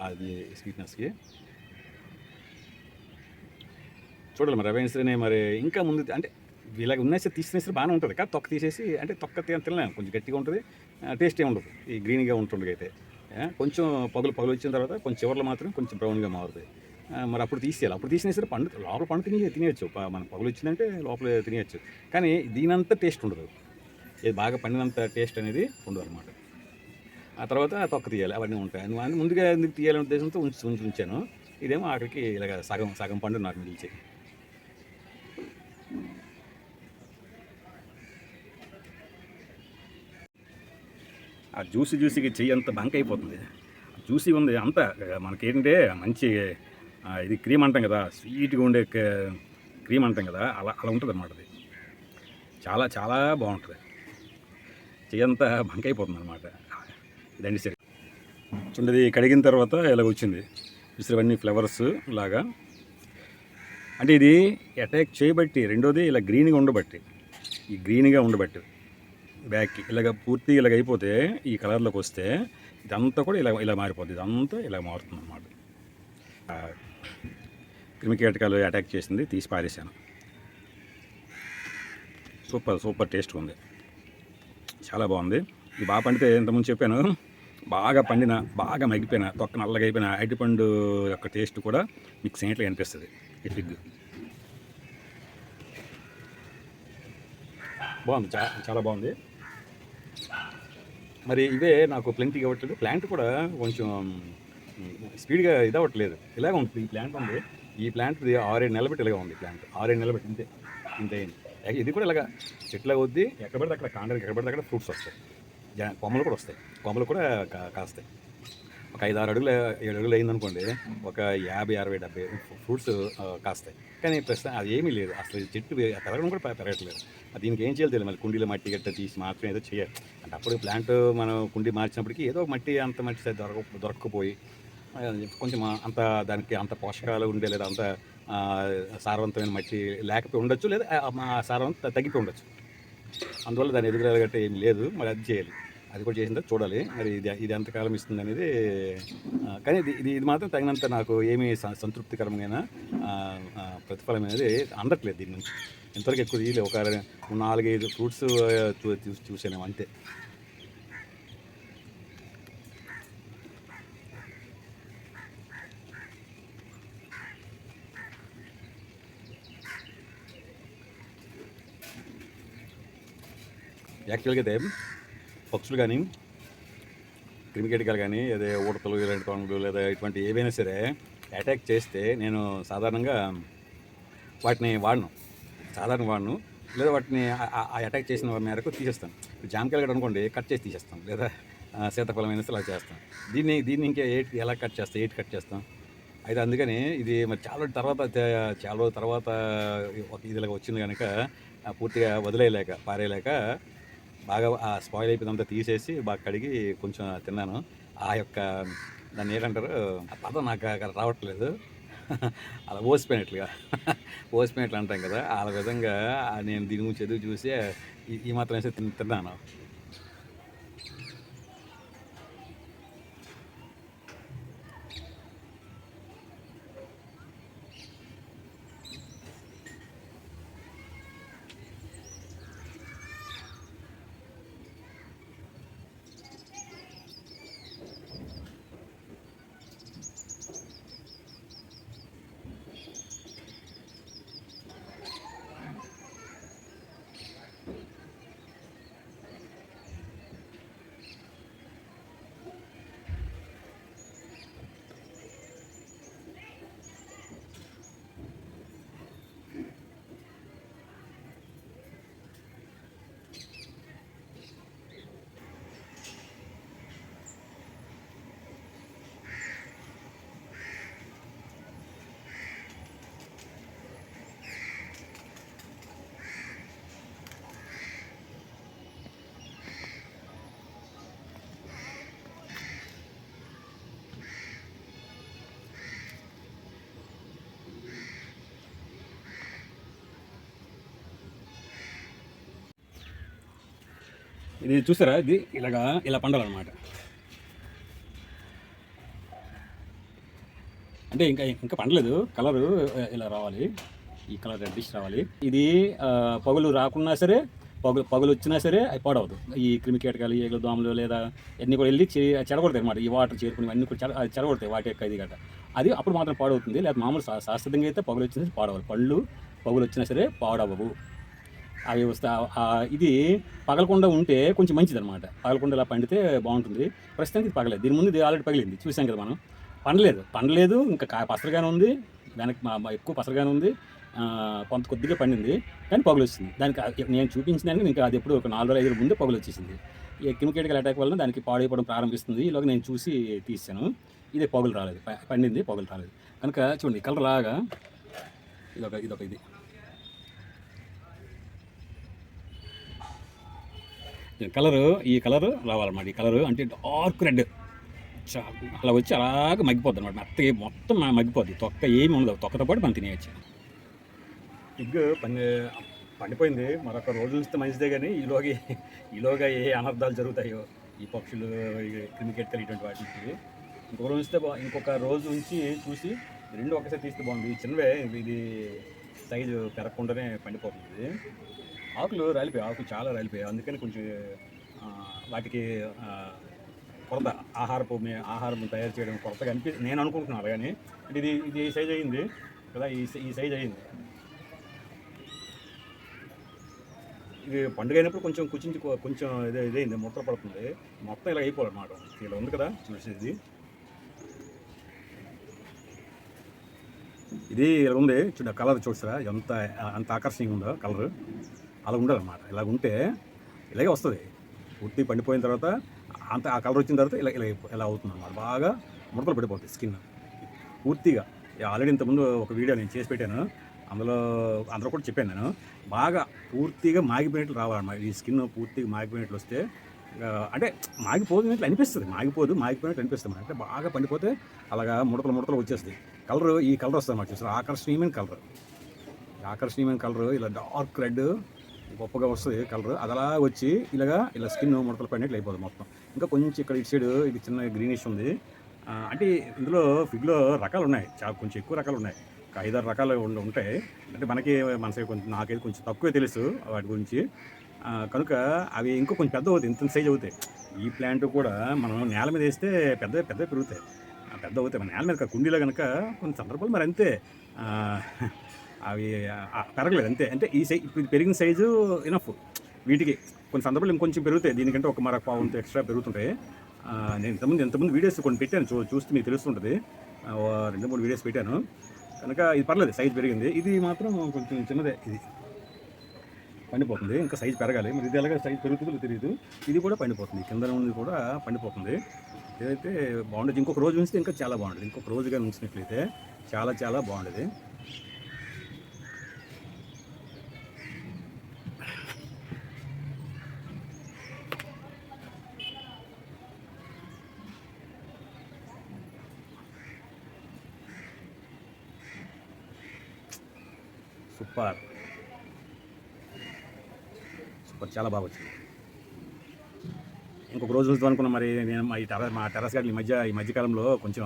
Speaker 1: అది స్వీట్నెస్కి. చూడాలి మరి అవైనా మరి ఇంకా ముందు అంటే ఇలాగ ఉన్నేసి తీసినేసి బాగానే ఉంటుంది. కానీ తొక్క తీసేసి అంటే తొక్క తినలేము, కొంచెం గట్టిగా ఉంటుంది, టేస్టీ ఉండదు. ఈ గ్రీన్గా ఉంటుంది అయితే కొంచెం పగులు వచ్చిన తర్వాత కొంచెం చివర్లో మాత్రం కొంచెం బ్రౌన్గా మారుతుంది. మరి అప్పుడు తీసేయాలి. అప్పుడు తీసినేసరి లోపల పండు తినేయచ్చు. మన పగులు వచ్చిందంటే లోపల తినేయచ్చు. కానీ దీనంతా టేస్ట్ ఉండదు. ఇది బాగా పండినంత టేస్ట్ అనేది ఉండదు అనమాట. ఆ తర్వాత తొక్క తీయాలి, అవన్నీ ఉంటాయి. అని ముందుగా ఎందుకు తీయాలనే ఉద్దేశంతో ఉంచాను. ఇదేమో ఆఖరికి ఇలాగ సగం పండు నాకు మిగిల్చి. ఆ జ్యూసీకి చెయ్యి అంత బంక్ అయిపోతుంది. జ్యూసీ ఉంది అంతా. మనకేంటంటే మంచి ఇది క్రీమ్ అంటాం కదా, స్వీట్గా ఉండే క్రీమ్ అంటాం కదా, అలా అలా ఉంటుంది అనమాట. అది చాలా చాలా బాగుంటుంది. చెయ్యంతా బంకైపోతుంది అనమాట. ఇదండి సరే. చూడండి, కడిగిన తర్వాత ఇలాగ వచ్చింది. ఇవన్నీ ఫ్లవర్స్ లాగా. అంటే ఇది అటాక్ చేయబట్టి, రెండోది ఇలా గ్రీన్గా ఉండబట్టి, ఈ గ్రీన్గా ఉండబట్టి బ్యాక్కి ఇలాగ పూర్తిగా ఇలాగ అయిపోతే, ఈ కలర్లోకి వస్తే ఇదంతా కూడా ఇలా మారిపోద్ది. ఇదంతా ఇలా మారుతుంది అన్నమాట. క్రిమికీటకాలు అటాక్ చేసింది, తీసి పారేసాను. సూపర్ టేస్ట్గా ఉంది, చాలా బాగుంది. ఇది బాగా పండితే ఇంతకుముందు చెప్పాను, బాగా పండిన, బాగా మగ్గిపోయిన, తొక్క నల్లగా అయిపోయిన అరటిపండు యొక్క టేస్ట్ కూడా మీకు సేంట్లో అనిపిస్తుంది. ఈ ఫిగ్ బాగుంది, చాలా బాగుంది. మరి ఇవే నాకు ప్లెంటీగా అవ్వట్లేదు. ప్లాంట్ కూడా కొంచెం స్పీడ్గా ఇదవ్వట్లేదు. ఇలాగ ఉంటుంది ఈ ప్లాంట్. ఉంది ఈ ప్లాంట్ది 6-7 నెలలు బట్టి ఇలాగ ఉంది. ప్లాంట్ 6-7 నెలలు బట్టి ఇంతే అయింది. ఇది కూడా ఇలాగ చెట్ల వద్ది, ఎక్కడ పడితే అక్కడ కాండలకి ఎక్కడ పడితే అక్కడ ఫ్రూట్స్ వస్తాయి. కొమ్మలు కూడా వస్తాయి, కొమ్మలు కూడా కాస్తాయి. ఒక 5-6 అడుగులు 7 అడుగులు అయిందనుకోండి, ఒక 50, 60, 70 ఫ్రూట్స్ కాస్తాయి. కానీ ప్రస్తుతం అది ఏమీ లేదు, అసలు చెట్టు పెరగడం కూడా పెరగట్లేదు. దీనికి ఏం చేయాలి తెలియదు. మళ్ళీ కుండీలో మట్టి గట్ట తీసి మాత్రం ఏదో చేయాలి. అంటే అప్పుడు ప్లాంట్ మనం కుండీ మార్చినప్పటికీ ఏదో మట్టి, అంత మట్టి దొరకకపోయి కొంచెం అంత దానికి అంత పోషకాలు ఉండే, లేదా అంత సారవంతమైన మట్టి లేకపోయి ఉండొచ్చు, లేదా సారవంతం తగ్గిపోయి ఉండొచ్చు. అందువల్ల దాని ఎదుగుదల గట్ట ఏం లేదు. మరి అది చేయాలి, అది కూడా చేసిందో చూడాలి. మరి ఇది ఎంతకాలం ఇస్తుంది అనేది. కానీ ఇది మాత్రం తగినంత నాకు ఏమీ సంతృప్తికరమైన ప్రతిఫలం అనేది అందట్లేదు దీని నుంచి. ఇంతవరకు ఎక్కువ తీయలేదు. ఒక 4-5 ఫ్రూట్స్ చూసాను అంతే. యాక్చువల్గా అయితే పక్షులు కానీ, క్రిమికీటకాలు కానీ, అదే ఉడతలు, ఇలాంటి తొంగలు, లేదా ఇటువంటి ఏవైనా సరే అటాక్ చేస్తే నేను సాధారణంగా వాటిని వాడను, లేదా వాటిని ఆ అటాక్ చేసిన మేరకు తీసేస్తాను. జామకాయలు కూడా అనుకోండి, కట్ చేసి తీసేస్తాం, లేదా సీతాఫలం అయినా అలా చేస్తాం. దీన్ని ఇంకా ఎలా కట్ చేస్తాం. అయితే అందుకని ఇది మరి చాలా రోజుల తర్వాత ఇదిలాగా వచ్చింది కనుక పూర్తిగా వదిలేయలేక, పారేయలేక బాగా ఆ స్పాయిల్ అయిపోయిందంతా తీసేసి బాగా కడిగి కొంచెం తిన్నాను. ఆ యొక్క దాన్ని ఏంటంటారు, ఆ పదం నాకు రావట్లేదు. అలా ఓసిపోయినట్లు అంటాం కదా, ఆ విధంగా నేను దీని గురించి ఎదురు చూసి ఈ మాత్రం వేసి తిన్నాను. ఇది చూసారా, ఇది ఇలా పండాలన్నమాట. అంటే ఇంకా పండలేదు, కలరు ఇలా రావాలి, ఈ కలర్ రెడ్డిష్ రావాలి. ఇది పగులు రాకున్నా సరే, పగులు వచ్చినా సరే అది పాడవదు. ఈ క్రిమికీటకాలు, ఈగలు, దోమలు లేదా అన్నీ కూడా వెళ్ళి చెడగొడతాయి అన్నమాట. ఈ వాటర్ చేరుకుని అన్నీ కూడా చెడగొడతాయి వాటి యొక్క ఇది గట్ట. అది అప్పుడు మాత్రం పాడవుతుంది. లేదా మామూలు శాస్త్రంగా అయితే పగులు వచ్చినా సరే పాడవాలి. పగులు వచ్చినా సరే పాడవవు. అవి ఇది పగలకుండా ఉంటే కొంచెం మంచిది అనమాట. పగలకుండా ఇలా పండితే బాగుంటుంది. ప్రస్తుతానికి ఇది పగలేదు. దీని ముందు ఇది ఆల్రెడీ పగిలింది, చూసాం కదా మనం. పండలేదు, ఇంకా పసరగానే ఉంది, వెనక్కి ఎక్కువ పసరగానే ఉంది, కొంత కొద్దిగా పండింది, కానీ పగులు వచ్చింది. దానికి నేను చూపించిన దానికి ఇంకా అది ఎప్పుడు ఒక 4 రోజుల 5 రోజుల ముందే పగులు వచ్చేసింది. ఈ కెమికల్ అటాక్ వల్ల దానికి పాడైపోవడం ప్రారంభిస్తుంది. ఈలోగా నేను చూసి తీసాను. ఇదే పొగలు రాలేదు, పండింది పొగలు రాలేదు కనుక చూడండి కలర్ లాగా ఇదొక ఇది ఈ కలరు రావాలన్నమాట. ఈ కలరు అంటే డార్క్ రెడ్ అలా వచ్చి అలాగ మగ్గిపోద్ది అనమాట. మెత్తగా మొత్తం మగ్గిపోద్ది, తొక్క ఏమి ఉండదు, తొక్కతో పాటు మనం తినేయచ్చు. ఎగ్ పండిపోయింది, మరొక రోజు ఉంచితే మంచిదే, కానీ ఈలోగా ఏ అనర్థాలు జరుగుతాయో ఈ పక్షులు, క్రిమికెట్కలు ఇటువంటి వాటికి ఇంకొక రోజు ఉంచి చూసి రెండు ఒకసారి తీస్తే బాగుంది. చిన్నవే, ఇది సైజు పెరగకుండానే పండిపోతుంది. ఆకులు చాలా రాలిపోయాయి, అందుకని కొంచెం వాటికి కొరత, ఆహారం తయారు చేయడం కొరతగా నేను అనుకుంటున్నాను. కానీ ఇది సైజ్ అయ్యింది కదా, ఈ సైజ్ అయ్యింది. ఇది పండుగ అయినప్పుడు కొంచెం ఇదైంది, ముట్టలు పడుతుంది, మొత్తం ఇలా అయిపోవాలన్నమాట. ఇలా ఉంది కదా చూసేది, ఇది ఇలా ఉంది చూడ, కలర్ చూసారా అంత ఆకర్షణీయంగా ఉందో కలర్. అలా ఉండాలన్నమాట. ఇలా ఉంటే ఇలాగే వస్తుంది. పూర్తి పండిపోయిన తర్వాత ఆ కలర్ వచ్చిన తర్వాత ఇలా అవుతుంది అన్నమాట. బాగా ముడతలు పడిపోతుంది స్కిన్ పూర్తిగా. ఆల్రెడీ ఇంతకుముందు ఒక వీడియో నేను చేసి పెట్టాను, అందులో కూడా చెప్పాను నేను. బాగా పూర్తిగా మాగిపోయినట్లు రావాలన్నమాట. ఈ స్కిన్ పూర్తిగా మాగిపోయినట్లు వస్తే, అంటే మాగిపోయినట్లు అనిపిస్తుంది, మాగిపోయినట్లు అనిపిస్తుంది. అంటే బాగా పండిపోతే అలాగా ముడతలు వచ్చేస్తుంది. ఈ కలర్ వస్తుంది అన్నమాట. చూస్తారు, ఆకర్షణీయమైన కలర్ ఇలా డార్క్ రెడ్ గొప్పగా వస్తుంది కలర్. అది అలా వచ్చి ఇలా స్కిన్ ముడతలు పడినట్లు అయిపోతుంది మొత్తం. ఇంకా కొంచెం ఇక్కడ ఇటు సైడ్ ఇది చిన్న గ్రీనిష్ ఉంది. అంటే ఇందులో ఫిగ్లో రకాలు ఉన్నాయి, కొంచెం ఎక్కువ రకాలు ఉన్నాయి, 5-6 రకాలు ఉంటాయి. అంటే మనకి నాకైతే కొంచెం తక్కువే తెలుసు వాటి గురించి. కనుక అవి ఇంకో కొంచెం పెద్ద అవుతాయి, ఇంత సైజ్ అవుతాయి. ఈ ప్లాంట్ కూడా మనం నేల మీద వేస్తే పెద్ద పెరుగుతాయి, పెద్ద అవుతాయి. మన నేల మీద కుండీలో కనుక కొన్ని సందర్భాలు మరి అంతే, అవి పెరగలేదు అంతే. అంటే ఇప్పుడు పెరిగిన సైజు ఇనఫ్. వీటికి కొన్ని సందర్భాలు ఇంకొంచెం పెరుగుతాయి, దీనికంటే మరొక పావుంత ఎక్స్ట్రా పెరుగుతుంటాయి. నేను ఎంతమంది వీడియోస్ కొన్ని పెట్టాను, చూస్తే మీకు తెలుస్తుంటుంది. 2-3 వీడియోస్ పెట్టాను కనుక ఇది పర్లేదు, సైజ్ పెరిగింది. ఇది మాత్రం కొంచెం చిన్నదే, ఇది పండిపోతుంది, ఇంకా సైజ్ పెరగాలి. మరి ఇది ఎలాగ సైజ్ పెరుగుతుందో తెలియదు. ఇది కూడా పండిపోతుంది, కింద ఉంది కూడా పండిపోతుంది. ఇదైతే బాగుండేది. ఇంకొక రోజు ఉంచితే ఇంకా చాలా బాగుంటుంది. ఇంకొక రోజుగా ఉంచినట్లయితే చాలా బాగుండేది. సూపర్, చాలా బాగా వచ్చింది. ఇంకొక రోజు చూద్దాం అనుకున్నా. మరి నేను మా టెర్రస్ గార్డెన్ ఈ మధ్యకాలంలో కొంచెం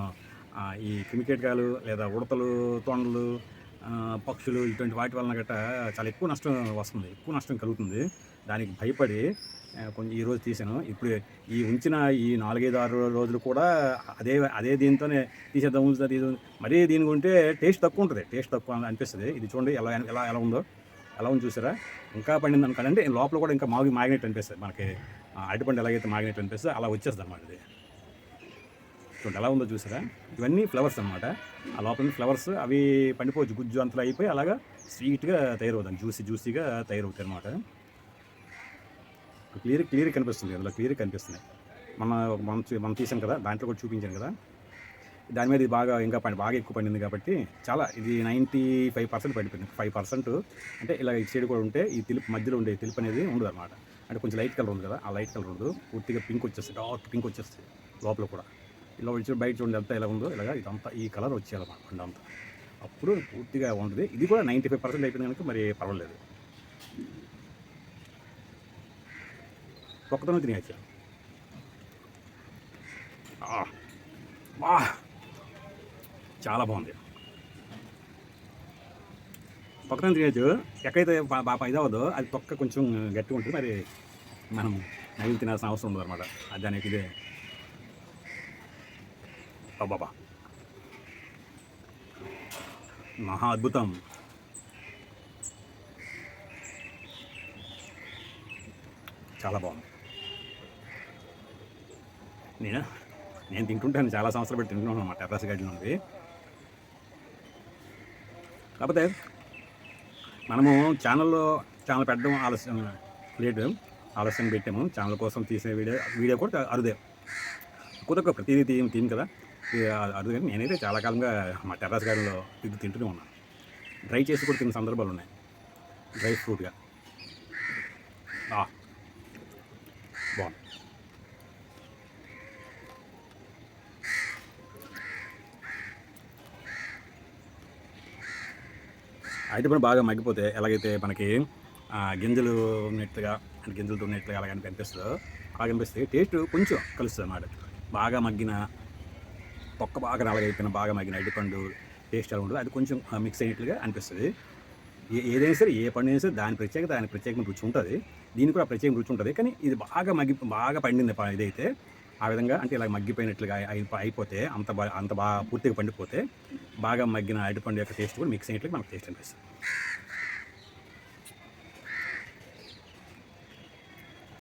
Speaker 1: ఈ క్రిమికేటకాలు లేదా ఉడతలు, తొండలు, పక్షులు ఇటువంటి వాటి వలన గట్రా చాలా ఎక్కువ నష్టం కలుగుతుంది. దానికి భయపడి కొంచెం ఈరోజు తీసాను. ఇప్పుడు ఈ ఉంచిన ఈ 4-5-6 రోజులు కూడా అదే దీంతోనే తీసేద్దాం మరీ దీనికి ఉంటే టేస్ట్ తక్కువ అనిపిస్తుంది. ఇది చూడండి ఎలా ఉందో, ఎలా ఉంది చూసారా. ఇంకా పండింది అనుకోండి, లోపల కూడా ఇంకా మాగినట్టు అనిపిస్తుంది. మనకి అరటిపండు ఎలాగైతే మాగినట్టు అనిపిస్తుంది అలా వచ్చేస్తుంది అన్నమాట. ఇది చూడండి ఎలా ఉందో చూసారా. ఇవన్నీ ఫ్లవర్స్ అన్నమాట. ఆ లోపల ఫ్లవర్స్ అవి పండిపోవచ్చు, గుజ్జు అంతలో అయిపోయి అలాగా స్వీట్గా తయారవుతాయి, జ్యూసీగా తయారవుతాయి అన్నమాట. క్లియర్ కనిపిస్తుంది, అందులో క్లియర్ కనిపిస్తున్నాయి. మనం తీసాం కదా, దాంట్లో కూడా చూపించాను కదా. దాని మీద ఇది బాగా ఎక్కువ పండింది కాబట్టి ఇది 95% పడిపోయింది. 5% అంటే ఇలా ఇటు సైడ్ కూడా ఉంటే ఈ తెలుపు మధ్యలో ఉండే తెలుపు అనేది ఉండదు అనమాట. అంటే కొంచెం లైట్ కలర్ ఉంది కదా, ఆ లైట్ కలర్ ఉండదు, పూర్తిగా పింక్ వచ్చేస్తుంది, డార్క్ పింక్ వచ్చేస్తుంది లోపల కూడా. ఇలా వచ్చి బయట చూడండి అంతా ఎలా ఉందో, ఇదంతా ఈ కలర్ వచ్చేయాలన్నమాట అంతా. అప్పుడు పూర్తిగా ఉంటుంది. ఇది కూడా 95% అయిపోయింది కనుక మరి పర్వాలేదు, ఒక్కతోనే తినేయచ్చు. చాలా బాగుంది, పక్కన తినేయచ్చు. ఎక్కడైతే ఇదవద్దో అది తొక్క కొంచెం గట్టిగా ఉంటుంది, మరి మనం నవ్వులు తినాల్సిన అవసరం ఉండదు అనమాట. దానికి ఇదే బాబా మహా అద్భుతం. చాలా బాగుంది. నేను తింటుంటాను, చాలా సంవత్సరాలు పెట్టి తింటున్నాను అన్నమాట టెర్రస్ గార్డెన్ ఉంది. కాకపోతే మనము ఛానల్ పెట్టడం ఆలస్యం లేట్. ఆలస్యం పెట్టాము. ఛానల్ కోసం తీసే వీడియో కూడా అరుదే. కొద్దిగా ప్రతిదీ తీయం కదా, అరుదు. కానీ నేనైతే చాలా కాలంగా మా టెర్రస్ గార్డెన్లో ఇది తింటూనే ఉన్నాను. డ్రై చేసి కూడా తిన్న సందర్భాలు ఉన్నాయి, డ్రై ఫ్రూట్గా. బాగుంది. అరటిపండు బాగా మగ్గిపోతే ఎలాగైతే మనకి గింజలు ఉన్నట్టుగా అంటే గింజలతో ఉన్నట్టుగా అలాగ అనిపిస్తుందో అలాగ అనిపిస్తే టేస్ట్ కొంచెం కలుస్తుంది అన్నమాట. బాగా మగ్గిన తొక్క బాగా నల్లగైపోయిన బాగా మగ్గిన అరటిపండు టేస్ట్ ఎలా ఉంటుంది, అది కొంచెం మిక్స్ అయినట్లుగా అనిపిస్తుంది. ఏదైనా సరే, ఏ పండు అయినా సరే దాని ప్రత్యేకమైన రుచి ఉంటుంది. దీనికి కూడా ప్రత్యేక రుచి ఉంటుంది. కానీ ఇది బాగా పండింది ఇదైతే ఆ విధంగా, అంటే ఇలా మగ్గిపోయినట్లుగా అయిపోతే అంత బాగా పూర్తిగా పండిపోతే బాగా మగ్గిన అరటిపండు యొక్క టేస్ట్ కూడా మిక్స్ అయినట్లుగా మనకు టేస్ట్ అనిపిస్తుంది.